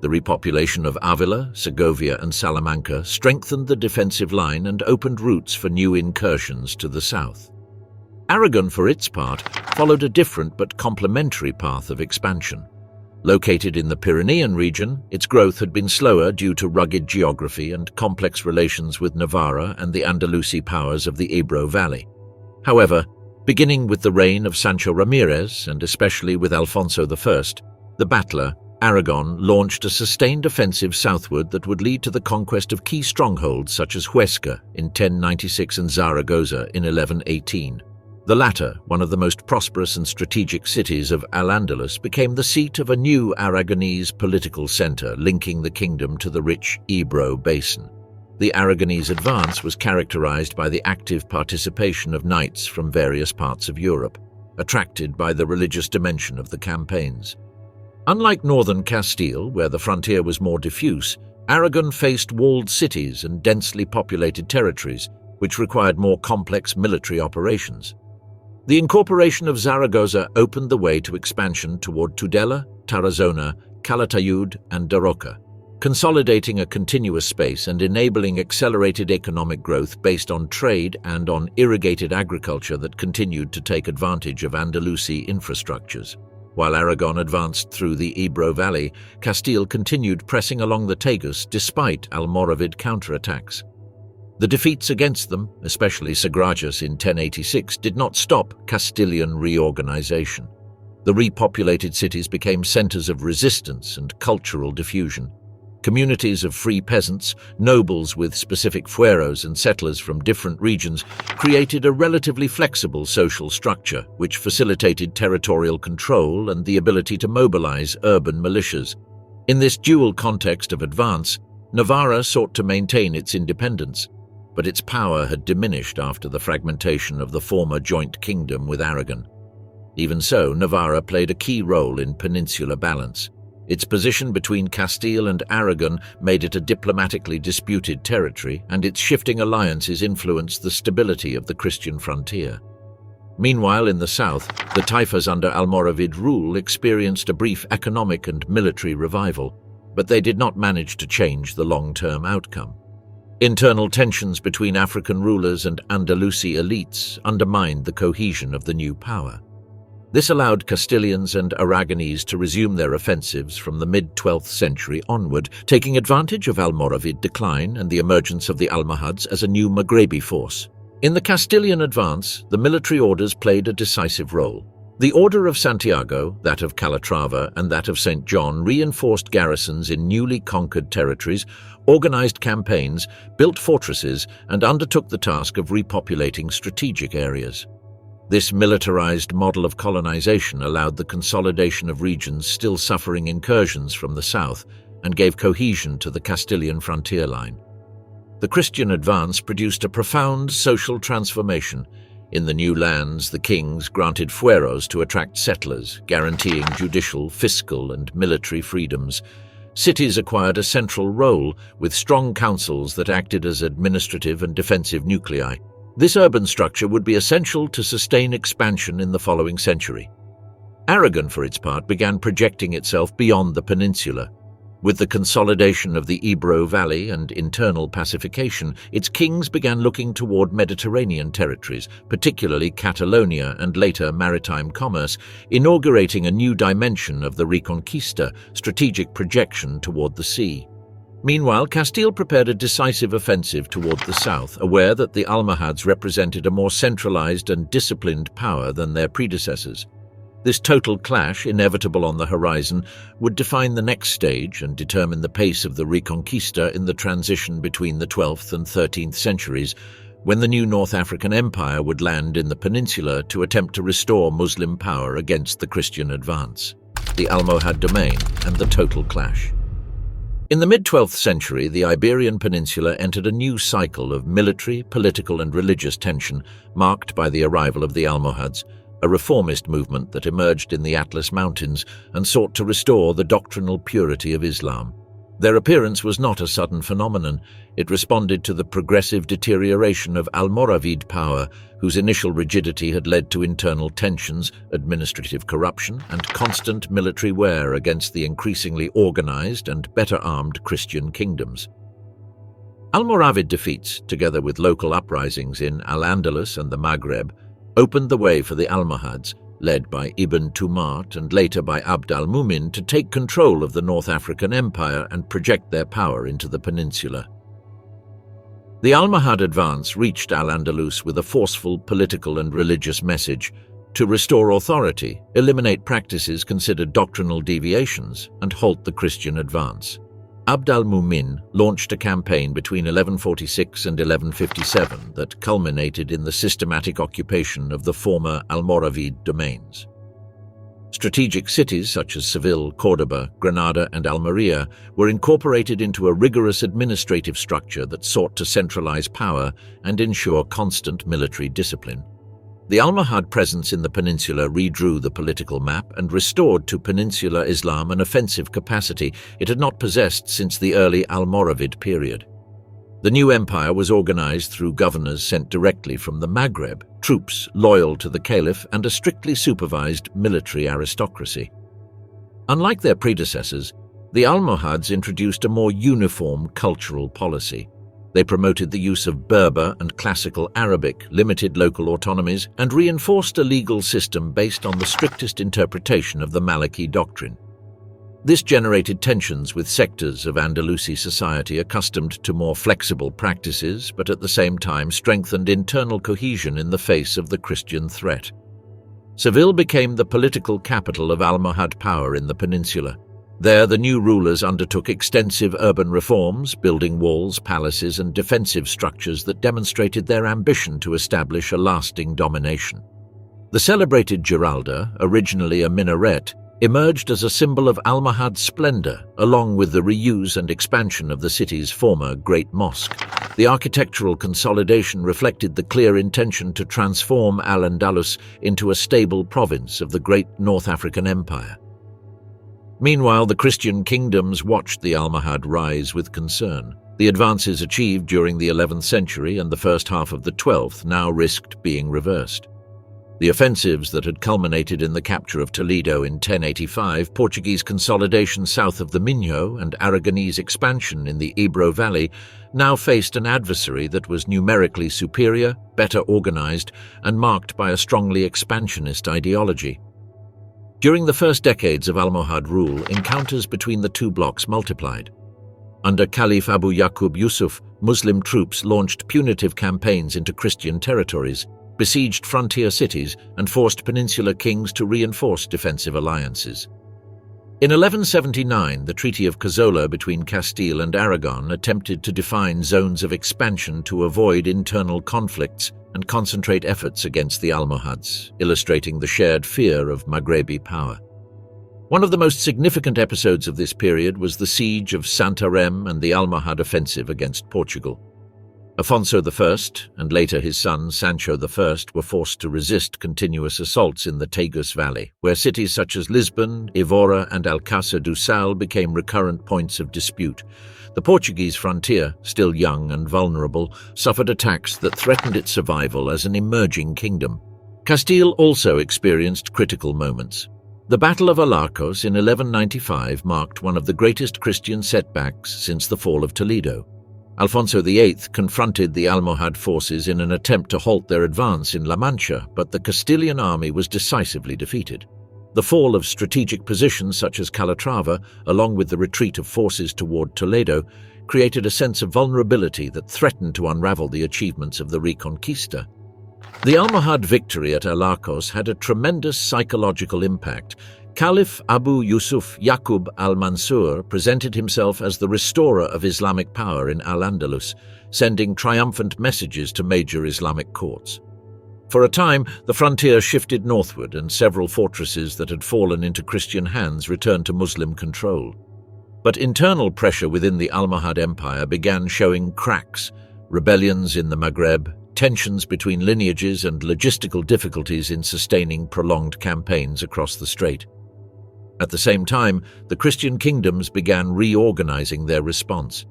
The repopulation of Avila, Segovia, and Salamanca strengthened the defensive line and opened routes for new incursions to the south. Aragon, for its part, followed a different but complementary path of expansion. Located in the Pyrenean region, its growth had been slower due to rugged geography and complex relations with Navarre and the Andalusi powers of the Ebro Valley. However, beginning with the reign of Sancho Ramirez, and especially with Alfonso I, the battler, Aragon launched a sustained offensive southward that would lead to the conquest of key strongholds such as Huesca in 1096 and Zaragoza in 1118. The latter, one of the most prosperous and strategic cities of Al-Andalus, became the seat of a new Aragonese political center linking the kingdom to the rich Ebro basin. The Aragonese advance was characterized by the active participation of knights from various parts of Europe, attracted by the religious dimension of the campaigns. Unlike northern Castile, where the frontier was more diffuse, Aragon faced walled cities and densely populated territories, which required more complex military operations. The incorporation of Zaragoza opened the way to expansion toward Tudela, Tarazona, Calatayud, and Daroca, consolidating a continuous space and enabling accelerated economic growth based on trade and on irrigated agriculture that continued to take advantage of Andalusi infrastructures. While Aragon advanced through the Ebro Valley, Castile continued pressing along the Tagus despite Almoravid counterattacks. The defeats against them, especially Sagrajas in 1086, did not stop Castilian reorganization. The repopulated cities became centers of resistance and cultural diffusion. Communities of free peasants, nobles with specific fueros, and settlers from different regions created a relatively flexible social structure, which facilitated territorial control and the ability to mobilize urban militias. In this dual context of advance, Navarre sought to maintain its independence, but its power had diminished after the fragmentation of the former joint kingdom with Aragon. Even so, Navarre played a key role in peninsular balance. Its position between Castile and Aragon made it a diplomatically disputed territory, and its shifting alliances influenced the stability of the Christian frontier. Meanwhile, in the south, the Taifas under Almoravid rule experienced a brief economic and military revival, but they did not manage to change the long-term outcome. Internal tensions between African rulers and Andalusi elites undermined the cohesion of the new power. This allowed Castilians and Aragonese to resume their offensives from the mid-12th century onward, taking advantage of Almoravid decline and the emergence of the Almohads as a new Maghrebi force. In the Castilian advance, the military orders played a decisive role. The Order of Santiago, that of Calatrava, and that of St. John reinforced garrisons in newly conquered territories, organized campaigns, built fortresses, and undertook the task of repopulating strategic areas. This militarized model of colonization allowed the consolidation of regions still suffering incursions from the south and gave cohesion to the Castilian frontier line. The Christian advance produced a profound social transformation. In the new lands, the kings granted fueros to attract settlers, guaranteeing judicial, fiscal, and military freedoms. Cities acquired a central role, with strong councils that acted as administrative and defensive nuclei. This urban structure would be essential to sustain expansion in the following century. Aragon, for its part, began projecting itself beyond the peninsula. With the consolidation of the Ebro Valley and internal pacification, its kings began looking toward Mediterranean territories, particularly Catalonia and later maritime commerce, inaugurating a new dimension of the Reconquista, strategic projection toward the sea. Meanwhile, Castile prepared a decisive offensive toward the south, aware that the Almohads represented a more centralized and disciplined power than their predecessors. This total clash, inevitable on the horizon, would define the next stage and determine the pace of the Reconquista in the transition between the 12th and 13th centuries, when the new North African Empire would land in the peninsula to attempt to restore Muslim power against the Christian advance. The Almohad domain and the total clash. In the mid-12th century, the Iberian Peninsula entered a new cycle of military, political and religious tension, marked by the arrival of the Almohads, a reformist movement that emerged in the Atlas Mountains and sought to restore the doctrinal purity of Islam. Their appearance was not a sudden phenomenon. It responded to the progressive deterioration of Almoravid power, whose initial rigidity had led to internal tensions, administrative corruption, and constant military wear against the increasingly organized and better-armed Christian kingdoms. Almoravid defeats, together with local uprisings in Al-Andalus and the Maghreb, opened the way for the Almohads, led by Ibn Tumart and later by Abd al-Mumin, to take control of the North African Empire and project their power into the peninsula. The Almohad advance reached Al-Andalus with a forceful political and religious message to restore authority, eliminate practices considered doctrinal deviations, and halt the Christian advance. Abd al-Mumin launched a campaign between 1146 and 1157 that culminated in the systematic occupation of the former Almoravid domains. Strategic cities such as Seville, Córdoba, Granada and Almería were incorporated into a rigorous administrative structure that sought to centralize power and ensure constant military discipline. The Almohad presence in the peninsula redrew the political map and restored to Peninsular Islam an offensive capacity it had not possessed since the early Almoravid period. The new empire was organized through governors sent directly from the Maghreb, troops loyal to the caliph, and a strictly supervised military aristocracy. Unlike their predecessors, the Almohads introduced a more uniform cultural policy. They promoted the use of Berber and Classical Arabic, limited local autonomies, and reinforced a legal system based on the strictest interpretation of the Maliki doctrine. This generated tensions with sectors of Andalusi society accustomed to more flexible practices, but at the same time strengthened internal cohesion in the face of the Christian threat. Seville became the political capital of Almohad power in the peninsula. There, the new rulers undertook extensive urban reforms, building walls, palaces, and defensive structures that demonstrated their ambition to establish a lasting domination. The celebrated Giralda, originally a minaret, emerged as a symbol of Almohad splendor, along with the reuse and expansion of the city's former Great Mosque. The architectural consolidation reflected the clear intention to transform Al-Andalus into a stable province of the great North African Empire. Meanwhile, the Christian kingdoms watched the Almohad rise with concern. The advances achieved during the 11th century and the first half of the 12th now risked being reversed. The offensives that had culminated in the capture of Toledo in 1085, Portuguese consolidation south of the Minho, and Aragonese expansion in the Ebro Valley now faced an adversary that was numerically superior, better organized, and marked by a strongly expansionist ideology. During the first decades of Almohad rule, encounters between the two blocs multiplied. Under Caliph Abu Yaqub Yusuf, Muslim troops launched punitive campaigns into Christian territories, besieged frontier cities, and forced peninsular kings to reinforce defensive alliances. In 1179, the Treaty of Cazorla between Castile and Aragon attempted to define zones of expansion to avoid internal conflicts and concentrate efforts against the Almohads, illustrating the shared fear of Maghrebi power. One of the most significant episodes of this period was the siege of Santarém and the Almohad offensive against Portugal. Afonso I and later his son Sancho I were forced to resist continuous assaults in the Tagus Valley, where cities such as Lisbon, Évora and Alcácer do Sal became recurrent points of dispute. The Portuguese frontier, still young and vulnerable, suffered attacks that threatened its survival as an emerging kingdom. Castile also experienced critical moments. The Battle of Alarcos in 1195 marked one of the greatest Christian setbacks since the fall of Toledo. Alfonso VIII confronted the Almohad forces in an attempt to halt their advance in La Mancha, but the Castilian army was decisively defeated. The fall of strategic positions such as Calatrava, along with the retreat of forces toward Toledo, created a sense of vulnerability that threatened to unravel the achievements of the Reconquista. The Almohad victory at Al-Andalus had a tremendous psychological impact. Caliph Abu Yusuf Yaqub al-Mansur presented himself as the restorer of Islamic power in Al-Andalus, sending triumphant messages to major Islamic courts. For a time, the frontier shifted northward and several fortresses that had fallen into Christian hands returned to Muslim control. But internal pressure within the Almohad Empire began showing cracks: rebellions in the Maghreb, tensions between lineages, and logistical difficulties in sustaining prolonged campaigns across the strait. At the same time, the Christian kingdoms began reorganizing their response.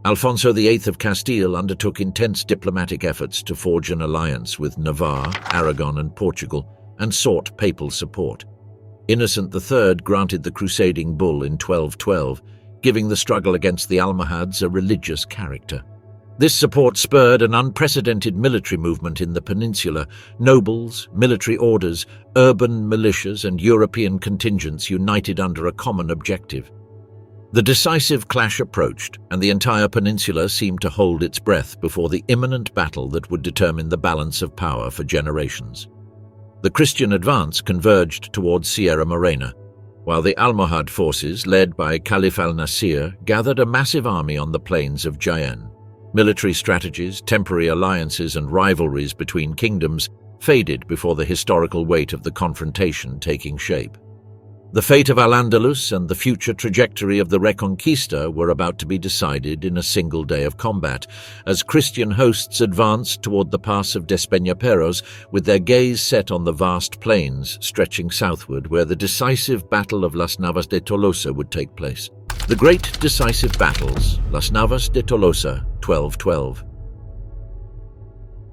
Alfonso VIII of Castile undertook intense diplomatic efforts to forge an alliance with Navarre, Aragon, and Portugal, and sought papal support. Innocent III granted the crusading bull in 1212, giving the struggle against the Almohads a religious character. This support spurred an unprecedented military movement in the peninsula. Nobles, military orders, urban militias, and European contingents united under a common objective. The decisive clash approached, and the entire peninsula seemed to hold its breath before the imminent battle that would determine the balance of power for generations. The Christian advance converged towards Sierra Morena, while the Almohad forces, led by Caliph al-Nasir, gathered a massive army on the plains of Jaén. Military strategies, temporary alliances, and rivalries between kingdoms faded before the historical weight of the confrontation taking shape. The fate of Al-Andalus and the future trajectory of the Reconquista were about to be decided in a single day of combat, as Christian hosts advanced toward the pass of Despeñaperros with their gaze set on the vast plains stretching southward where the decisive Battle of Las Navas de Tolosa would take place. The Great Decisive Battles, Las Navas de Tolosa, 1212.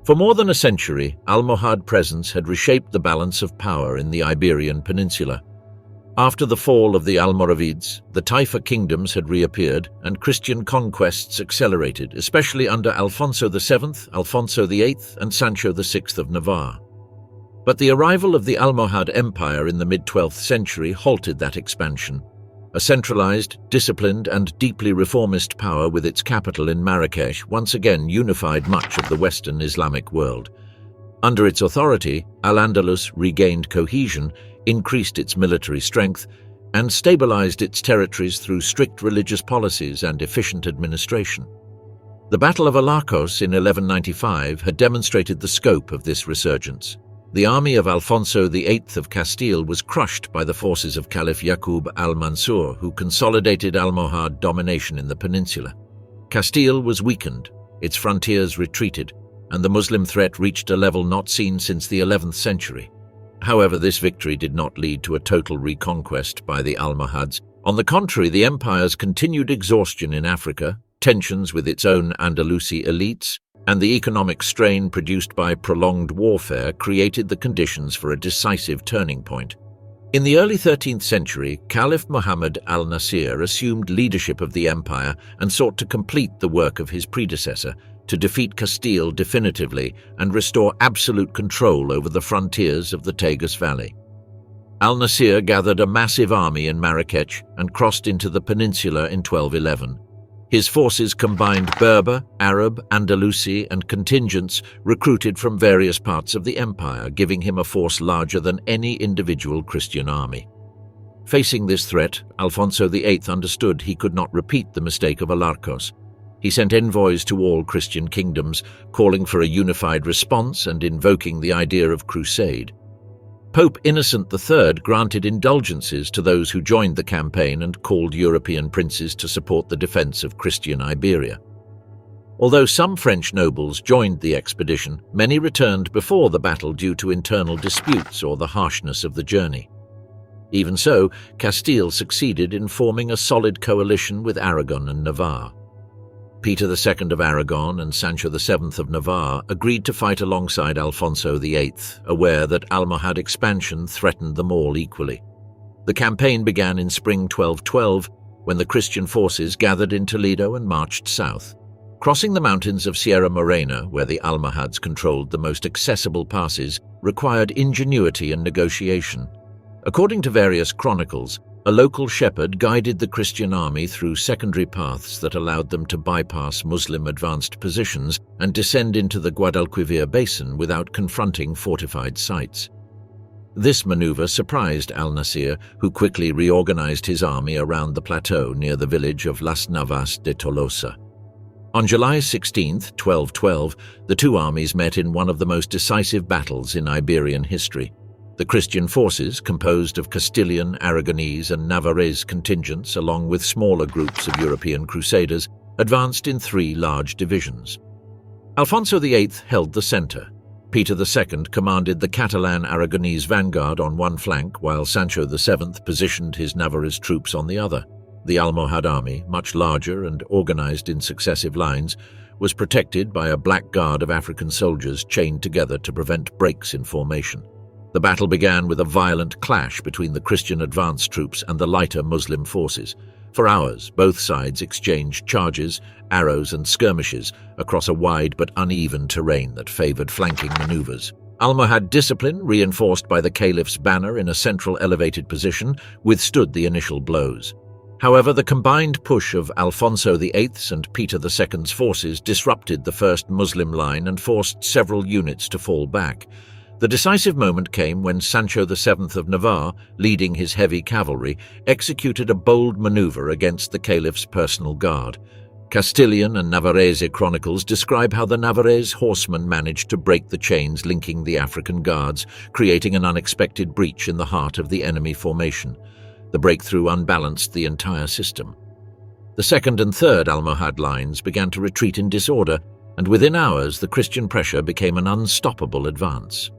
For more than a century, Almohad presence had reshaped the balance of power in the Iberian Peninsula. After the fall of the Almoravids, the Taifa kingdoms had reappeared, and Christian conquests accelerated, especially under Alfonso VII, Alfonso VIII, and Sancho VI of Navarre. But the arrival of the Almohad Empire in the mid-12th century halted that expansion. A centralized, disciplined, and deeply reformist power with its capital in Marrakech once again unified much of the Western Islamic world. Under its authority, Al-Andalus regained cohesion, increased its military strength, and stabilized its territories through strict religious policies and efficient administration. The Battle of Al-Andalus in 1195 had demonstrated the scope of this resurgence. The army of Alfonso VIII of Castile was crushed by the forces of Caliph Yaqub al-Mansur, who consolidated Almohad domination in the peninsula. Castile was weakened, its frontiers retreated, and the Muslim threat reached a level not seen since the 11th century. However, this victory did not lead to a total reconquest by the Almohads. On the contrary, the empire's continued exhaustion in Africa, tensions with its own Andalusi elites, and the economic strain produced by prolonged warfare created the conditions for a decisive turning point. In the early 13th century, Caliph Muhammad al-Nasir assumed leadership of the empire and sought to complete the work of his predecessor, to defeat Castile definitively and restore absolute control over the frontiers of the Tagus Valley. Al-Nasir gathered a massive army in Marrakech and crossed into the peninsula in 1211. His forces combined Berber, Arab, Andalusi, and contingents recruited from various parts of the empire, giving him a force larger than any individual Christian army. Facing this threat, Alfonso VIII understood he could not repeat the mistake of Al-Andalus. He sent envoys to all Christian kingdoms, calling for a unified response and invoking the idea of crusade. Pope Innocent III granted indulgences to those who joined the campaign and called European princes to support the defense of Christian Iberia. Although some French nobles joined the expedition, many returned before the battle due to internal disputes or the harshness of the journey. Even so, Castile succeeded in forming a solid coalition with Aragon and Navarre. Peter II of Aragon and Sancho VII of Navarre agreed to fight alongside Alfonso VIII, aware that Almohad expansion threatened them all equally. The campaign began in spring 1212, when the Christian forces gathered in Toledo and marched south. Crossing the mountains of Sierra Morena, where the Almohads controlled the most accessible passes, required ingenuity and negotiation. According to various chronicles, a local shepherd guided the Christian army through secondary paths that allowed them to bypass Muslim advanced positions and descend into the Guadalquivir basin without confronting fortified sites. This maneuver surprised al-Nasir, who quickly reorganized his army around the plateau near the village of Las Navas de Tolosa. On July 16, 1212, the two armies met in one of the most decisive battles in Iberian history. The Christian forces, composed of Castilian, Aragonese and Navarrese contingents along with smaller groups of European crusaders, advanced in three large divisions. Alfonso VIII held the center. Peter II commanded the Catalan-Aragonese vanguard on one flank, while Sancho VII positioned his Navarrese troops on the other. The Almohad army, much larger and organized in successive lines, was protected by a black guard of African soldiers chained together to prevent breaks in formation. The battle began with a violent clash between the Christian advance troops and the lighter Muslim forces. For hours, both sides exchanged charges, arrows and skirmishes across a wide but uneven terrain that favored flanking maneuvers. Almohad discipline, reinforced by the caliph's banner in a central elevated position, withstood the initial blows. However, the combined push of Alfonso VIII's and Peter II's forces disrupted the first Muslim line and forced several units to fall back. The decisive moment came when Sancho VII of Navarre, leading his heavy cavalry, executed a bold maneuver against the caliph's personal guard. Castilian and Navarrese chronicles describe how the Navarrese horsemen managed to break the chains linking the African guards, creating an unexpected breach in the heart of the enemy formation. The breakthrough unbalanced the entire system. The second and third Almohad lines began to retreat in disorder, and within hours the Christian pressure became an unstoppable advance.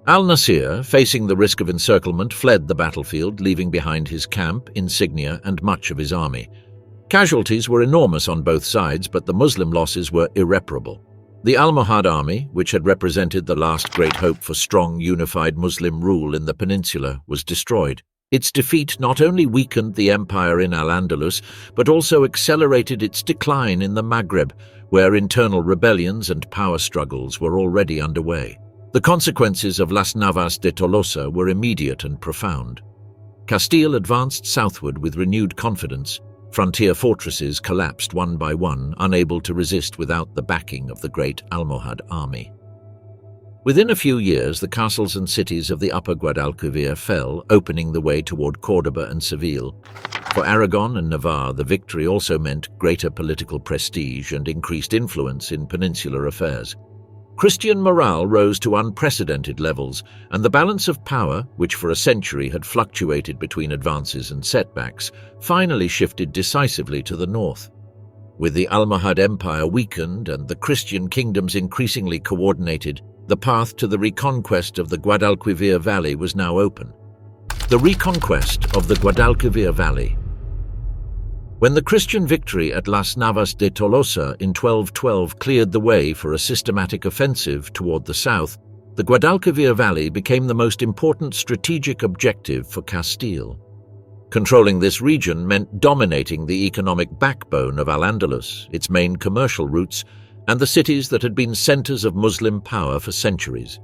Al-Nasir, facing the risk of encirclement, fled the battlefield, leaving behind his camp, insignia, and much of his army. Casualties were enormous on both sides, but the Muslim losses were irreparable. The Almohad army, which had represented the last great hope for strong, unified Muslim rule in the peninsula, was destroyed. Its defeat not only weakened the empire in Al-Andalus, but also accelerated its decline in the Maghreb, where internal rebellions and power struggles were already underway. The consequences of Las Navas de Tolosa were immediate and profound. Castile advanced southward with renewed confidence. Frontier fortresses collapsed one by one, unable to resist without the backing of the great Almohad army. Within a few years, the castles and cities of the Upper Guadalquivir fell, opening the way toward Córdoba and Seville. For Aragon and Navarre, the victory also meant greater political prestige and increased influence in peninsular affairs. Christian morale rose to unprecedented levels, and the balance of power, which for a century had fluctuated between advances and setbacks, finally shifted decisively to the north. With the Almohad Empire weakened and the Christian kingdoms increasingly coordinated, the path to the reconquest of the Guadalquivir Valley was now open. The reconquest of the Guadalquivir Valley. When the Christian victory at Las Navas de Tolosa in 1212 cleared the way for a systematic offensive toward the south, the Guadalquivir Valley became the most important strategic objective for Castile. Controlling this region meant dominating the economic backbone of Al-Andalus, its main commercial routes, and the cities that had been centers of Muslim power for centuries.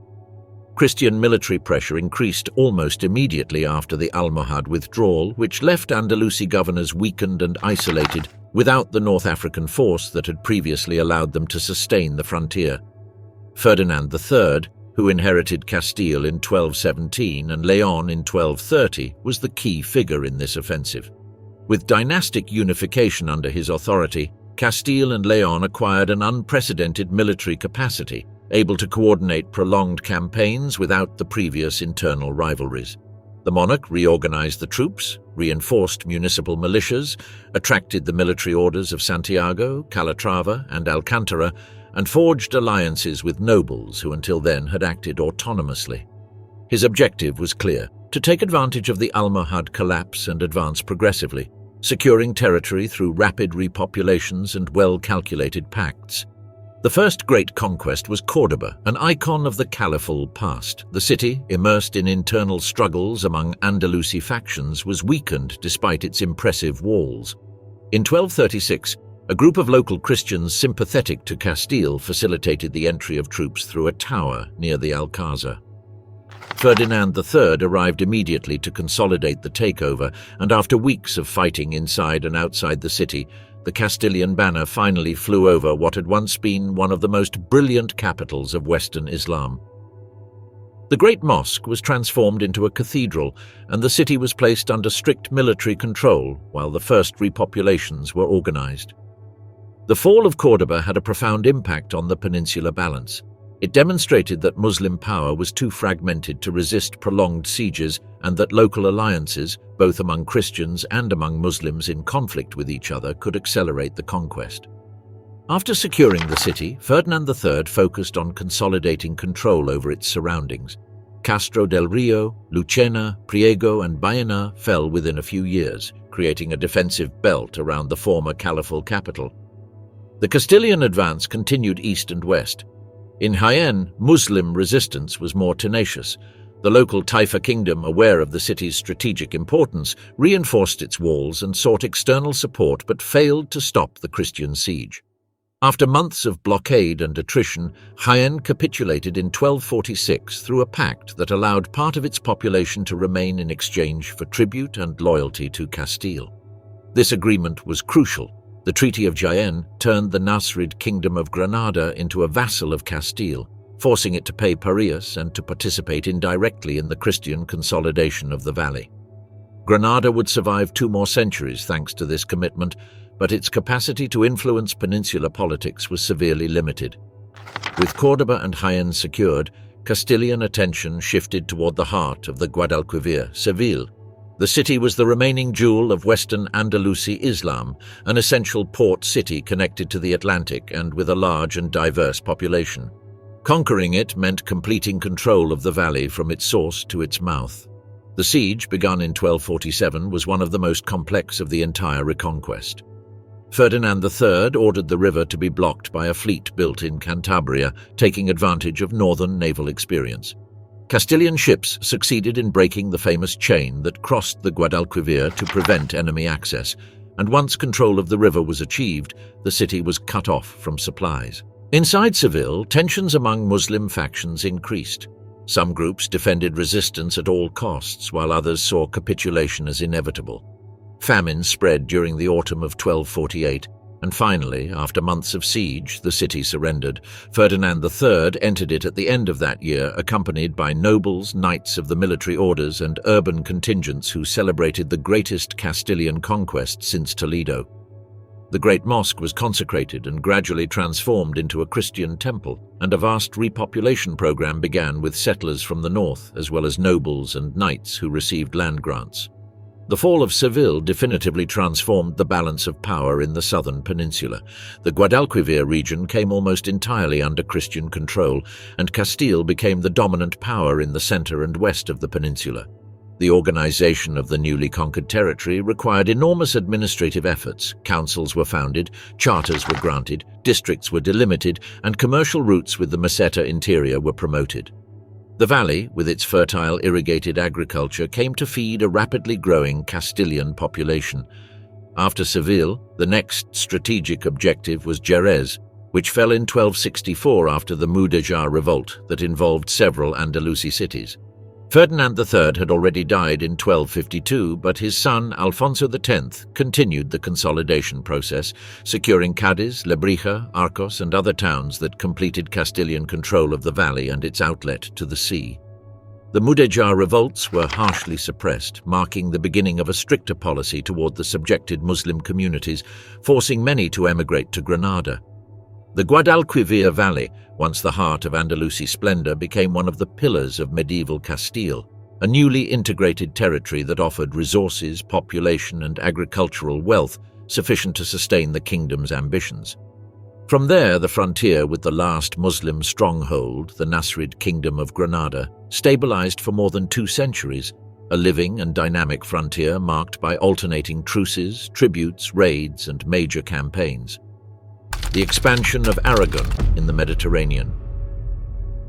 Christian military pressure increased almost immediately after the Almohad withdrawal, which left Andalusi governors weakened and isolated without the North African force that had previously allowed them to sustain the frontier. Ferdinand III, who inherited Castile in 1217 and León in 1230, was the key figure in this offensive. With dynastic unification under his authority, Castile and León acquired an unprecedented military capacity, able to coordinate prolonged campaigns without the previous internal rivalries. The monarch reorganized the troops, reinforced municipal militias, attracted the military orders of Santiago, Calatrava, and Alcántara, and forged alliances with nobles who until then had acted autonomously. His objective was clear: to take advantage of the Almohad collapse and advance progressively, securing territory through rapid repopulations and well-calculated pacts. The first great conquest was Córdoba, an icon of the caliphal past. The city, immersed in internal struggles among Andalusi factions, was weakened despite its impressive walls. In 1236, a group of local Christians sympathetic to Castile facilitated the entry of troops through a tower near the Alcázar. Ferdinand III arrived immediately to consolidate the takeover, and after weeks of fighting inside and outside the city, the Castilian banner finally flew over what had once been one of the most brilliant capitals of Western Islam. The Great Mosque was transformed into a cathedral, and the city was placed under strict military control while the first repopulations were organized. The fall of Córdoba had a profound impact on the peninsular balance. It demonstrated that Muslim power was too fragmented to resist prolonged sieges, and that local alliances, both among Christians and among Muslims in conflict with each other, could accelerate the conquest. After securing the city, Ferdinand III focused on consolidating control over its surroundings. Castro del Rio, Lucena, Priego, and Baena fell within a few years, creating a defensive belt around the former caliphal capital. The Castilian advance continued east and west. In Jaén, Muslim resistance was more tenacious. The local Taifa kingdom, aware of the city's strategic importance, reinforced its walls and sought external support but failed to stop the Christian siege. After months of blockade and attrition, Jaén capitulated in 1246 through a pact that allowed part of its population to remain in exchange for tribute and loyalty to Castile. This agreement was crucial. The Treaty of Jaén turned the Nasrid Kingdom of Granada into a vassal of Castile, forcing it to pay parias and to participate indirectly in the Christian consolidation of the valley. Granada would survive 2 more centuries thanks to this commitment, but its capacity to influence peninsular politics was severely limited. With Córdoba and Jaén secured, Castilian attention shifted toward the heart of the Guadalquivir, Seville. The city was the remaining jewel of Western Andalusi Islam, an essential port city connected to the Atlantic and with a large and diverse population. Conquering it meant completing control of the valley from its source to its mouth. The siege, begun in 1247, was one of the most complex of the entire Reconquest. Ferdinand III ordered the river to be blocked by a fleet built in Cantabria, taking advantage of northern naval experience. Castilian ships succeeded in breaking the famous chain that crossed the Guadalquivir to prevent enemy access, and once control of the river was achieved, the city was cut off from supplies. Inside Seville, tensions among Muslim factions increased. Some groups defended resistance at all costs, while others saw capitulation as inevitable. Famine spread during the autumn of 1248, and finally, after months of siege, the city surrendered. Ferdinand III entered it at the end of that year, accompanied by nobles, knights of the military orders, and urban contingents who celebrated the greatest Castilian conquest since Toledo. The Great Mosque was consecrated and gradually transformed into a Christian temple, and a vast repopulation program began with settlers from the north, as well as nobles and knights who received land grants. The fall of Seville definitively transformed the balance of power in the southern peninsula. The Guadalquivir region came almost entirely under Christian control, and Castile became the dominant power in the center and west of the peninsula. The organization of the newly conquered territory required enormous administrative efforts. Councils were founded, charters were granted, districts were delimited, and commercial routes with the Meseta interior were promoted. The valley, with its fertile irrigated agriculture, came to feed a rapidly growing Castilian population. After Seville, the next strategic objective was Jerez, which fell in 1264 after the Mudéjar revolt that involved several Andalusi cities. Ferdinand III had already died in 1252, but his son Alfonso X continued the consolidation process, securing Cádiz, Lebrija, Arcos, and other towns that completed Castilian control of the valley and its outlet to the sea. The Mudéjar revolts were harshly suppressed, marking the beginning of a stricter policy toward the subjected Muslim communities, forcing many to emigrate to Granada. The Guadalquivir Valley, once the heart of Andalusi splendor, became one of the pillars of medieval Castile, a newly integrated territory that offered resources, population, and agricultural wealth sufficient to sustain the kingdom's ambitions. From there, the frontier with the last Muslim stronghold, the Nasrid Kingdom of Granada, stabilized for more than 2 centuries, a living and dynamic frontier marked by alternating truces, tributes, raids, and major campaigns. The expansion of Aragon in the Mediterranean.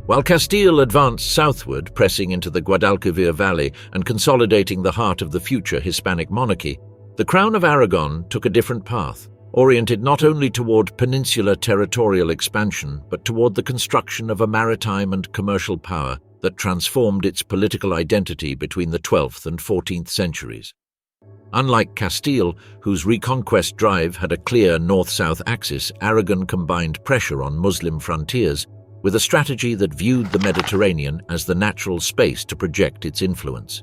While Castile advanced southward, pressing into the Guadalquivir Valley and consolidating the heart of the future Hispanic monarchy, the Crown of Aragon took a different path. oriented not only toward peninsular territorial expansion, but toward the construction of a maritime and commercial power that transformed its political identity between the 12th and 14th centuries. Unlike Castile, whose reconquest drive had a clear north-south axis, Aragon combined pressure on Muslim frontiers with a strategy that viewed the Mediterranean as the natural space to project its influence.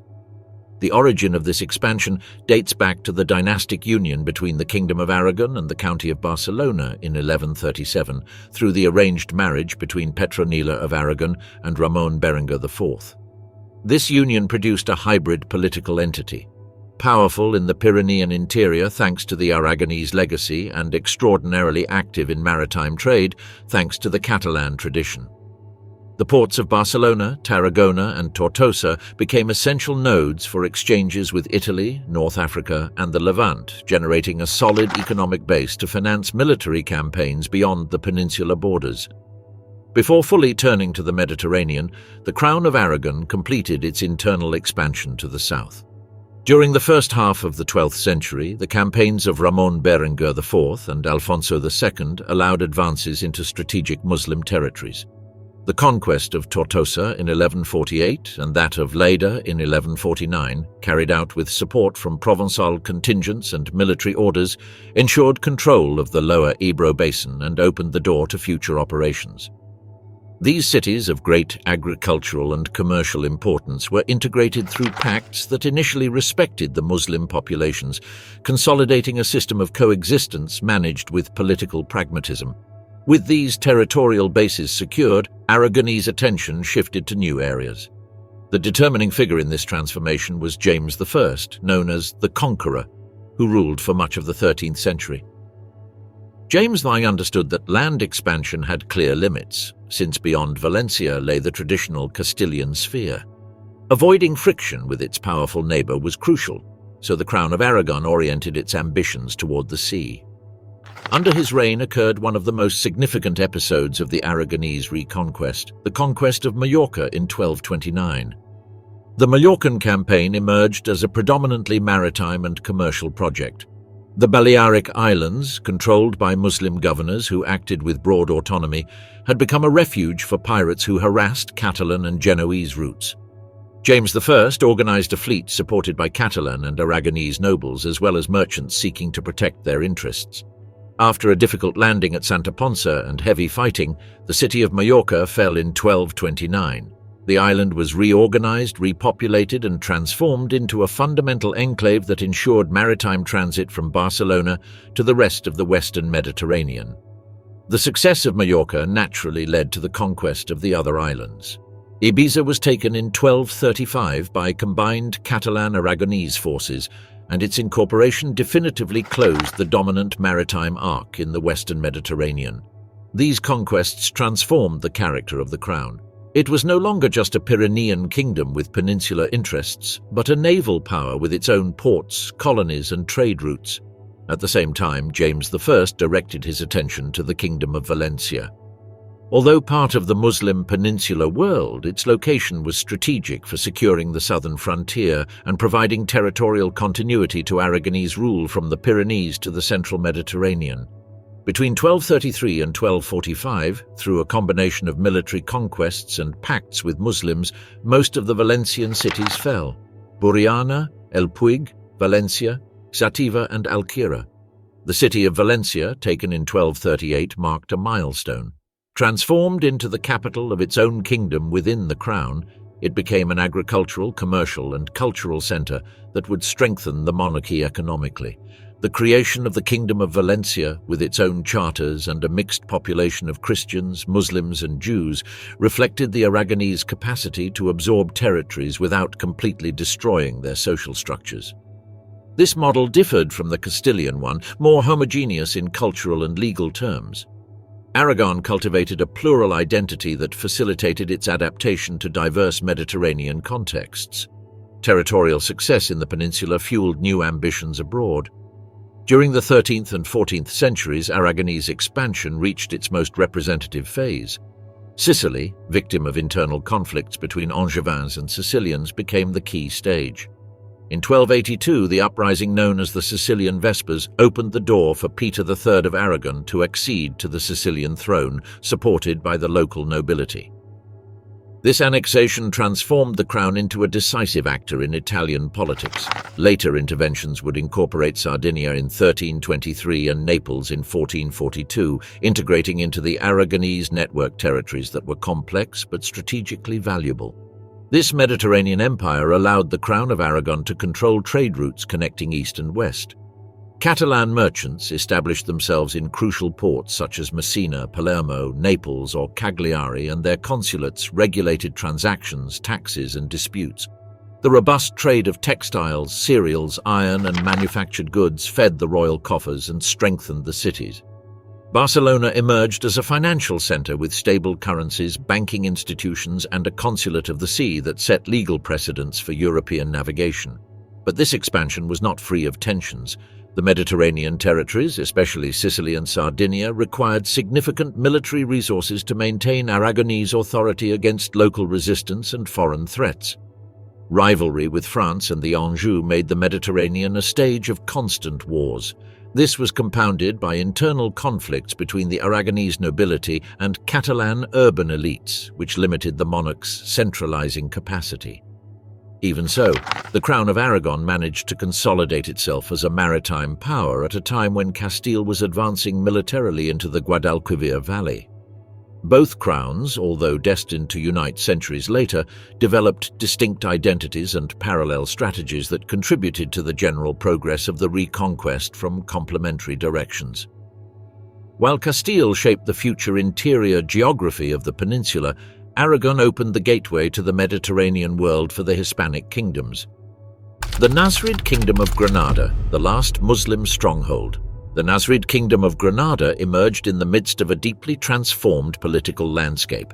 The origin of this expansion dates back to the dynastic union between the Kingdom of Aragon and the County of Barcelona in 1137 through the arranged marriage between Petronila of Aragon and Ramon Berenguer IV. This union produced a hybrid political entity, powerful in the Pyrenean interior thanks to the Aragonese legacy and extraordinarily active in maritime trade thanks to the Catalan tradition. The ports of Barcelona, Tarragona and Tortosa became essential nodes for exchanges with Italy, North Africa and the Levant, generating a solid economic base to finance military campaigns beyond the peninsular borders. Before fully turning to the Mediterranean, the Crown of Aragon completed its internal expansion to the south. During the first half of the 12th century, the campaigns of Ramon Berenguer IV and Alfonso II allowed advances into strategic Muslim territories. The conquest of Tortosa in 1148 and that of Lleida in 1149, carried out with support from Provençal contingents and military orders, ensured control of the lower Ebro basin and opened the door to future operations. These cities of great agricultural and commercial importance were integrated through pacts that initially respected the Muslim populations, consolidating a system of coexistence managed with political pragmatism. With these territorial bases secured, Aragonese attention shifted to new areas. The determining figure in this transformation was James I, known as the Conqueror, who ruled for much of the 13th century. James I understood that land expansion had clear limits, since beyond Valencia lay the traditional Castilian sphere. Avoiding friction with its powerful neighbor was crucial, so the Crown of Aragon oriented its ambitions toward the sea. Under his reign occurred one of the most significant episodes of the Aragonese reconquest, the conquest of Majorca in 1229. The Majorcan campaign emerged as a predominantly maritime and commercial project. The Balearic Islands, controlled by Muslim governors who acted with broad autonomy, had become a refuge for pirates who harassed Catalan and Genoese routes. James I organized a fleet supported by Catalan and Aragonese nobles as well as merchants seeking to protect their interests. After a difficult landing at Santa Ponsa and heavy fighting, the city of Majorca fell in 1229. The island was reorganized, repopulated and transformed into a fundamental enclave that ensured maritime transit from Barcelona to the rest of the western Mediterranean. The success of Majorca naturally led to the conquest of the other islands. Ibiza was taken in 1235 by combined Catalan-Aragonese forces, and its incorporation definitively closed the dominant maritime arc in the western Mediterranean. These conquests transformed the character of the crown. It was no longer just a Pyrenean kingdom with peninsular interests, but a naval power with its own ports, colonies and trade routes. At the same time, James I directed his attention to the Kingdom of Valencia. Although part of the Muslim peninsular world, its location was strategic for securing the southern frontier and providing territorial continuity to Aragonese rule from the Pyrenees to the central Mediterranean. Between 1233 and 1245, through a combination of military conquests and pacts with Muslims, most of the Valencian cities fell: Burriana, El Puig, Valencia, Xàtiva and Alquira. The city of Valencia, taken in 1238, marked a milestone. Transformed into the capital of its own kingdom within the crown, it became an agricultural, commercial and cultural center that would strengthen the monarchy economically. The creation of the Kingdom of Valencia, with its own charters and a mixed population of Christians, Muslims and Jews, reflected the Aragonese capacity to absorb territories without completely destroying their social structures. This model differed from the Castilian one, more homogeneous in cultural and legal terms. Aragon cultivated a plural identity that facilitated its adaptation to diverse Mediterranean contexts. Territorial success in the peninsula fueled new ambitions abroad. During the 13th and 14th centuries, Aragonese expansion reached its most representative phase. Sicily, victim of internal conflicts between Angevins and Sicilians, became the key stage. In 1282, the uprising known as the Sicilian Vespers opened the door for Peter III of Aragon to accede to the Sicilian throne, supported by the local nobility. This annexation transformed the crown into a decisive actor in Italian politics. Later interventions would incorporate Sardinia in 1323 and Naples in 1442, integrating into the Aragonese network territories that were complex but strategically valuable. This Mediterranean empire allowed the Crown of Aragon to control trade routes connecting east and west. Catalan merchants established themselves in crucial ports such as Messina, Palermo, Naples, or Cagliari, and their consulates regulated transactions, taxes, and disputes. The robust trade of textiles, cereals, iron, and manufactured goods fed the royal coffers and strengthened the cities. Barcelona emerged as a financial center with stable currencies, banking institutions, and a consulate of the sea that set legal precedents for European navigation. But this expansion was not free of tensions. The Mediterranean territories, especially Sicily and Sardinia, required significant military resources to maintain Aragonese authority against local resistance and foreign threats. Rivalry with France and the Anjou made the Mediterranean a stage of constant wars. This was compounded by internal conflicts between the Aragonese nobility and Catalan urban elites, which limited the monarch's centralizing capacity. Even so, the Crown of Aragon managed to consolidate itself as a maritime power at a time when Castile was advancing militarily into the Guadalquivir Valley. Both crowns, although destined to unite centuries later, developed distinct identities and parallel strategies that contributed to the general progress of the Reconquest from complementary directions. While Castile shaped the future interior geography of the peninsula, Aragon opened the gateway to the Mediterranean world for the Hispanic kingdoms. The Nasrid Kingdom of Granada, the last Muslim stronghold. The Nasrid Kingdom of Granada emerged in the midst of a deeply transformed political landscape.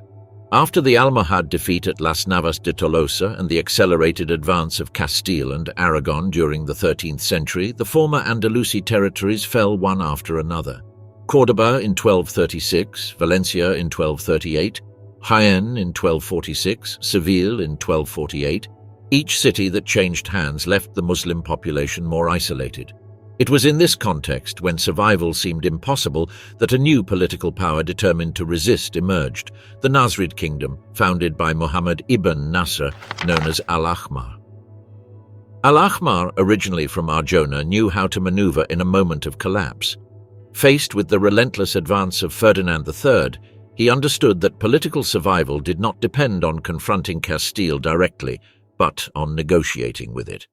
After the Almohad defeat at Las Navas de Tolosa and the accelerated advance of Castile and Aragon during the 13th century, the former Andalusi territories fell one after another. Córdoba in 1236, Valencia in 1238, Jaén in 1246, Seville in 1248. Each city that changed hands left the Muslim population more isolated. It was in this context, when survival seemed impossible, that a new political power determined to resist emerged, the Nasrid Kingdom, founded by Muhammad ibn Nasr, known as Al-Ahmar. Al-Ahmar, originally from Arjona, knew how to maneuver in a moment of collapse. Faced with the relentless advance of Ferdinand III, he understood that political survival did not depend on confronting Castile directly, but on negotiating with it.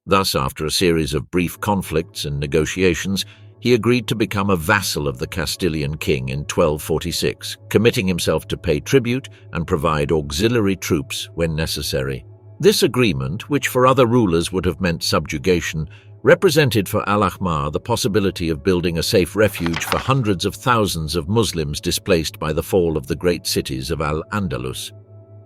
Thus, after a series of brief conflicts and negotiations, he agreed to become a vassal of the Castilian king in 1246, committing himself to pay tribute and provide auxiliary troops when necessary. This agreement, which for other rulers would have meant subjugation, represented for Al-Ahmar the possibility of building a safe refuge for hundreds of thousands of Muslims displaced by the fall of the great cities of Al-Andalus.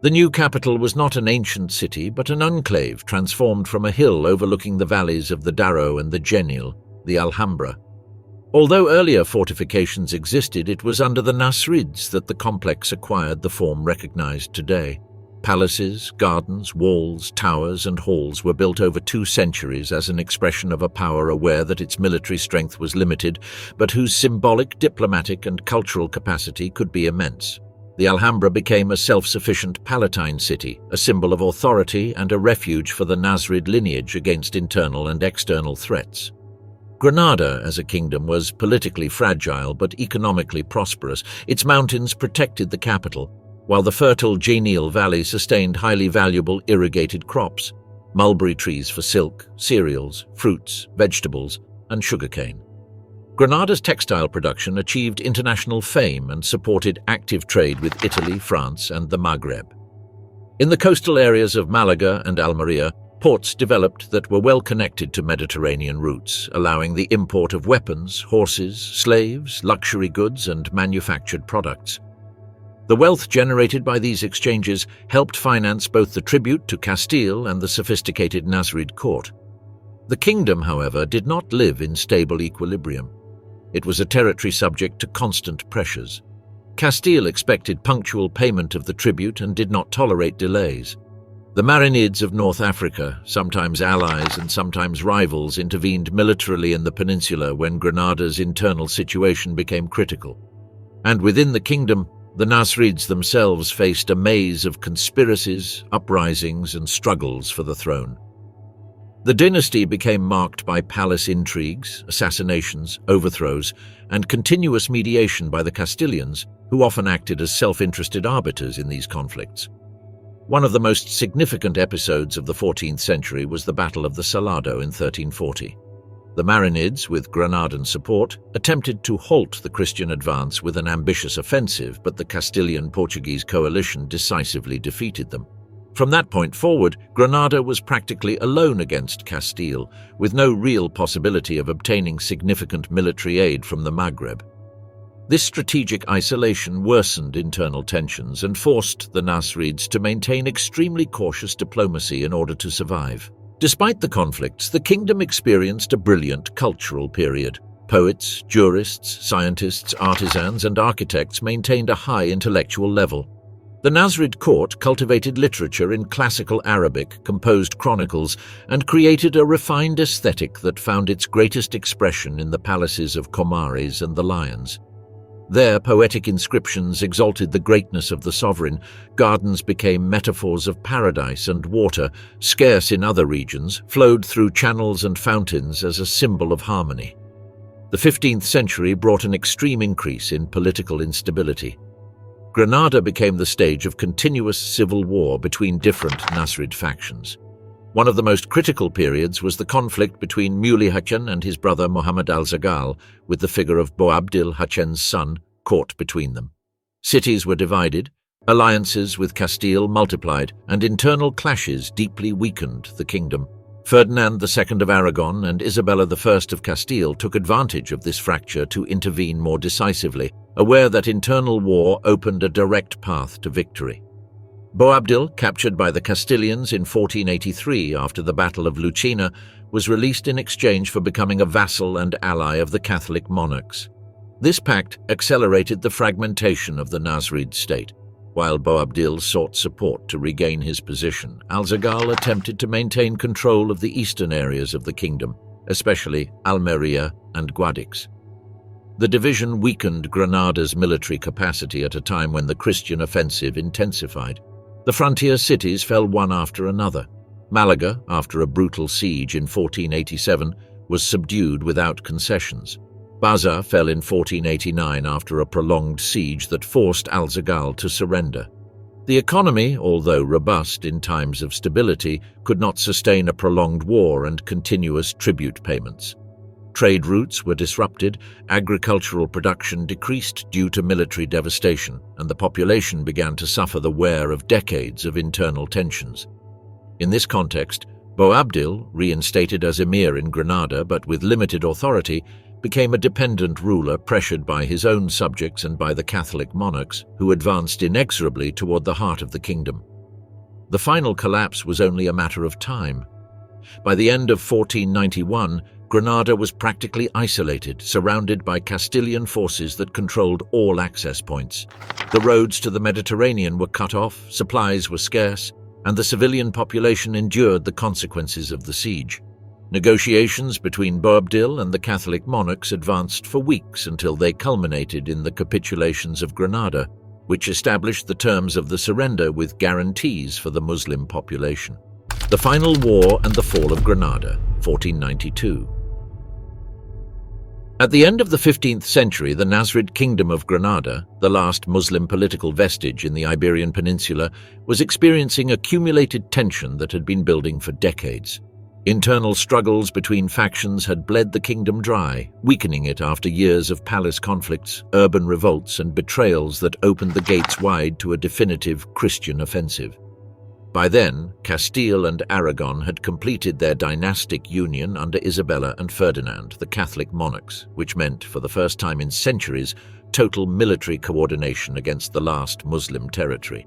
The new capital was not an ancient city, but an enclave transformed from a hill overlooking the valleys of the Darro and the Genil, the Alhambra. Although earlier fortifications existed, it was under the Nasrids that the complex acquired the form recognized today. Palaces, gardens, walls, towers, and halls were built over 2 centuries as an expression of a power aware that its military strength was limited, but whose symbolic, diplomatic, and cultural capacity could be immense. The Alhambra became a self-sufficient Palatine city, a symbol of authority and a refuge for the Nasrid lineage against internal and external threats. Granada, as a kingdom, was politically fragile but economically prosperous. Its mountains protected the capital, while the fertile Genil Valley sustained highly valuable irrigated crops, mulberry trees for silk, cereals, fruits, vegetables, and sugarcane. Granada's textile production achieved international fame and supported active trade with Italy, France, and the Maghreb. In the coastal areas of Malaga and Almeria, ports developed that were well connected to Mediterranean routes, allowing the import of weapons, horses, slaves, luxury goods, and manufactured products. The wealth generated by these exchanges helped finance both the tribute to Castile and the sophisticated Nasrid court. The kingdom, however, did not live in stable equilibrium. It was a territory subject to constant pressures. Castile expected punctual payment of the tribute and did not tolerate delays. The Marinids of North Africa, sometimes allies and sometimes rivals, intervened militarily in the peninsula when Granada's internal situation became critical. And within the kingdom, the Nasrids themselves faced a maze of conspiracies, uprisings, and struggles for the throne. The dynasty became marked by palace intrigues, assassinations, overthrows, and continuous mediation by the Castilians, who often acted as self-interested arbiters in these conflicts. One of the most significant episodes of the 14th century was the Battle of the Salado in 1340. The Marinids, with Granadan support, attempted to halt the Christian advance with an ambitious offensive, but the Castilian-Portuguese coalition decisively defeated them. From that point forward, Granada was practically alone against Castile, with no real possibility of obtaining significant military aid from the Maghreb. This strategic isolation worsened internal tensions and forced the Nasrids to maintain extremely cautious diplomacy in order to survive. Despite the conflicts, the kingdom experienced a brilliant cultural period. Poets, jurists, scientists, artisans, and architects maintained a high intellectual level. The Nasrid court cultivated literature in classical Arabic, composed chronicles, and created a refined aesthetic that found its greatest expression in the palaces of Comares and the Lions. There, poetic inscriptions exalted the greatness of the sovereign. Gardens became metaphors of paradise, and water, scarce in other regions, flowed through channels and fountains as a symbol of harmony. The 15th century brought an extreme increase in political instability. Granada became the stage of continuous civil war between different Nasrid factions. One of the most critical periods was the conflict between Muley Hachem and his brother Muhammad al-Zagal, with the figure of Boabdil Hachem's son caught between them. Cities were divided, alliances with Castile multiplied, and internal clashes deeply weakened the kingdom. Ferdinand II of Aragon and Isabella I of Castile took advantage of this fracture to intervene more decisively, aware that internal war opened a direct path to victory. Boabdil, captured by the Castilians in 1483 after the Battle of Lucena, was released in exchange for becoming a vassal and ally of the Catholic monarchs. This pact accelerated the fragmentation of the Nasrid state. While Boabdil sought support to regain his position, Al-Zagal attempted to maintain control of the eastern areas of the kingdom, especially Almeria and Guadix. The division weakened Granada's military capacity at a time when the Christian offensive intensified. The frontier cities fell one after another. Malaga, after a brutal siege in 1487, was subdued without concessions. Baza fell in 1489 after a prolonged siege that forced Al-Zagal to surrender. The economy, although robust in times of stability, could not sustain a prolonged war and continuous tribute payments. Trade routes were disrupted, agricultural production decreased due to military devastation, and the population began to suffer the wear of decades of internal tensions. In this context, Boabdil, reinstated as emir in Granada but with limited authority, became a dependent ruler pressured by his own subjects and by the Catholic monarchs, who advanced inexorably toward the heart of the kingdom. The final collapse was only a matter of time. By the end of 1491, Granada was practically isolated, surrounded by Castilian forces that controlled all access points. The roads to the Mediterranean were cut off, supplies were scarce, and the civilian population endured the consequences of the siege. Negotiations between Boabdil and the Catholic monarchs advanced for weeks until they culminated in the capitulations of Granada, which established the terms of the surrender with guarantees for the Muslim population. The Final War and the Fall of Granada, 1492. At the end of the 15th century, the Nasrid Kingdom of Granada, the last Muslim political vestige in the Iberian Peninsula, was experiencing accumulated tension that had been building for decades. Internal struggles between factions had bled the kingdom dry, weakening it after years of palace conflicts, urban revolts, and betrayals that opened the gates wide to a definitive Christian offensive. By then, Castile and Aragon had completed their dynastic union under Isabella and Ferdinand, the Catholic monarchs, which meant, for the first time in centuries, total military coordination against the last Muslim territory.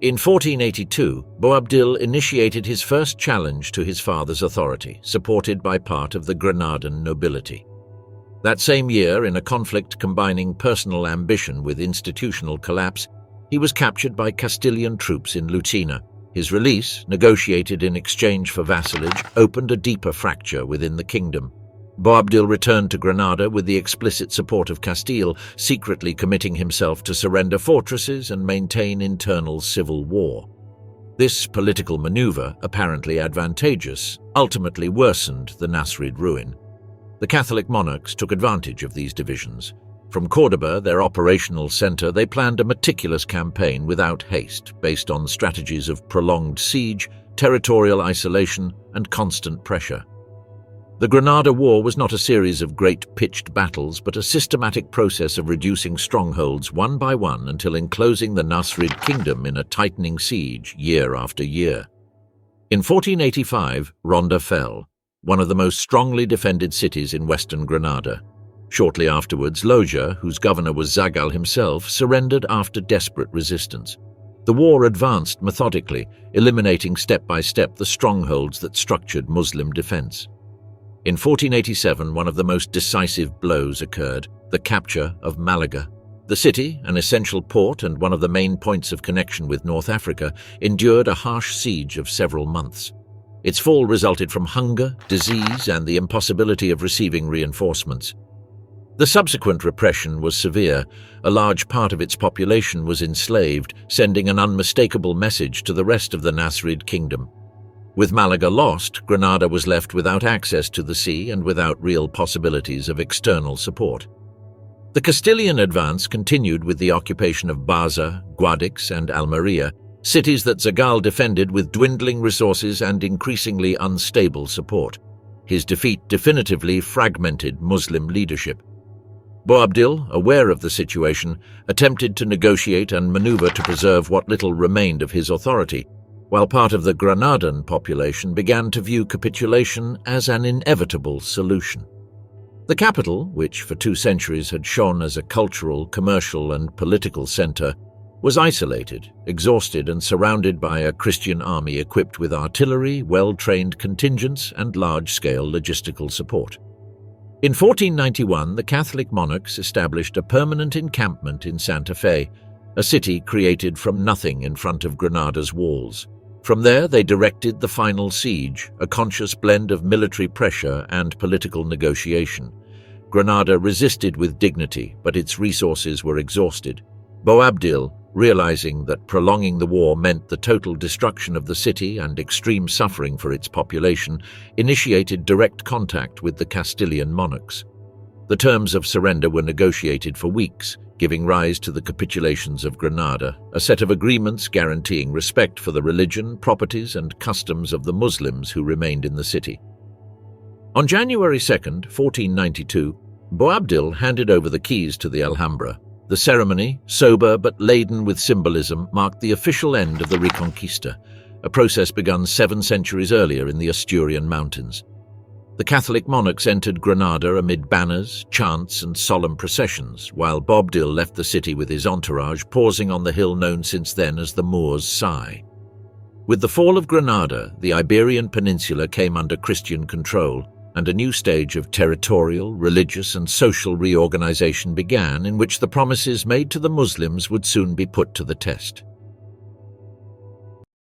In 1482, Boabdil initiated his first challenge to his father's authority, supported by part of the Granadan nobility. That same year, in a conflict combining personal ambition with institutional collapse, he was captured by Castilian troops in Lucena. His release, negotiated in exchange for vassalage, opened a deeper fracture within the kingdom. Boabdil returned to Granada with the explicit support of Castile, secretly committing himself to surrender fortresses and maintain internal civil war. This political maneuver, apparently advantageous, ultimately worsened the Nasrid ruin. The Catholic monarchs took advantage of these divisions. From Córdoba, their operational center, they planned a meticulous campaign without haste, based on strategies of prolonged siege, territorial isolation, and constant pressure. The Granada War was not a series of great pitched battles, but a systematic process of reducing strongholds one by one until enclosing the Nasrid kingdom in a tightening siege year after year. In 1485, Ronda fell, one of the most strongly defended cities in western Granada. Shortly afterwards, Loja, whose governor was Zagal himself, surrendered after desperate resistance. The war advanced methodically, eliminating step by step the strongholds that structured Muslim defense. In 1487, one of the most decisive blows occurred, the capture of Malaga. The city, an essential port and one of the main points of connection with North Africa, endured a harsh siege of several months. Its fall resulted from hunger, disease, and the impossibility of receiving reinforcements. The subsequent repression was severe. A large part of its population was enslaved, sending an unmistakable message to the rest of the Nasrid kingdom. With Malaga lost, Granada was left without access to the sea and without real possibilities of external support. The Castilian advance continued with the occupation of Baza, Guadix, and Almería, cities that Zagal defended with dwindling resources and increasingly unstable support. His defeat definitively fragmented Muslim leadership. Boabdil, aware of the situation, attempted to negotiate and maneuver to preserve what little remained of his authority, while part of the Granadan population began to view capitulation as an inevitable solution. The capital, which for 2 centuries had shone as a cultural, commercial, and political center, was isolated, exhausted, and surrounded by a Christian army equipped with artillery, well-trained contingents, and large-scale logistical support. In 1491, the Catholic monarchs established a permanent encampment in Santa Fe, a city created from nothing in front of Granada's walls. From there, they directed the final siege, a conscious blend of military pressure and political negotiation. Granada resisted with dignity, but its resources were exhausted. Boabdil, realizing that prolonging the war meant the total destruction of the city and extreme suffering for its population, initiated direct contact with the Castilian monarchs. The terms of surrender were negotiated for weeks, giving rise to the capitulations of Granada, a set of agreements guaranteeing respect for the religion, properties, and customs of the Muslims who remained in the city. On January 2, 1492, Boabdil handed over the keys to the Alhambra. The ceremony, sober but laden with symbolism, marked the official end of the Reconquista, a process begun 7 centuries earlier in the Asturian mountains. The Catholic monarchs entered Granada amid banners, chants, and solemn processions, while Boabdil left the city with his entourage, pausing on the hill known since then as the Moor's Sigh. With the fall of Granada, the Iberian Peninsula came under Christian control, and a new stage of territorial, religious, and social reorganization began, in which the promises made to the Muslims would soon be put to the test.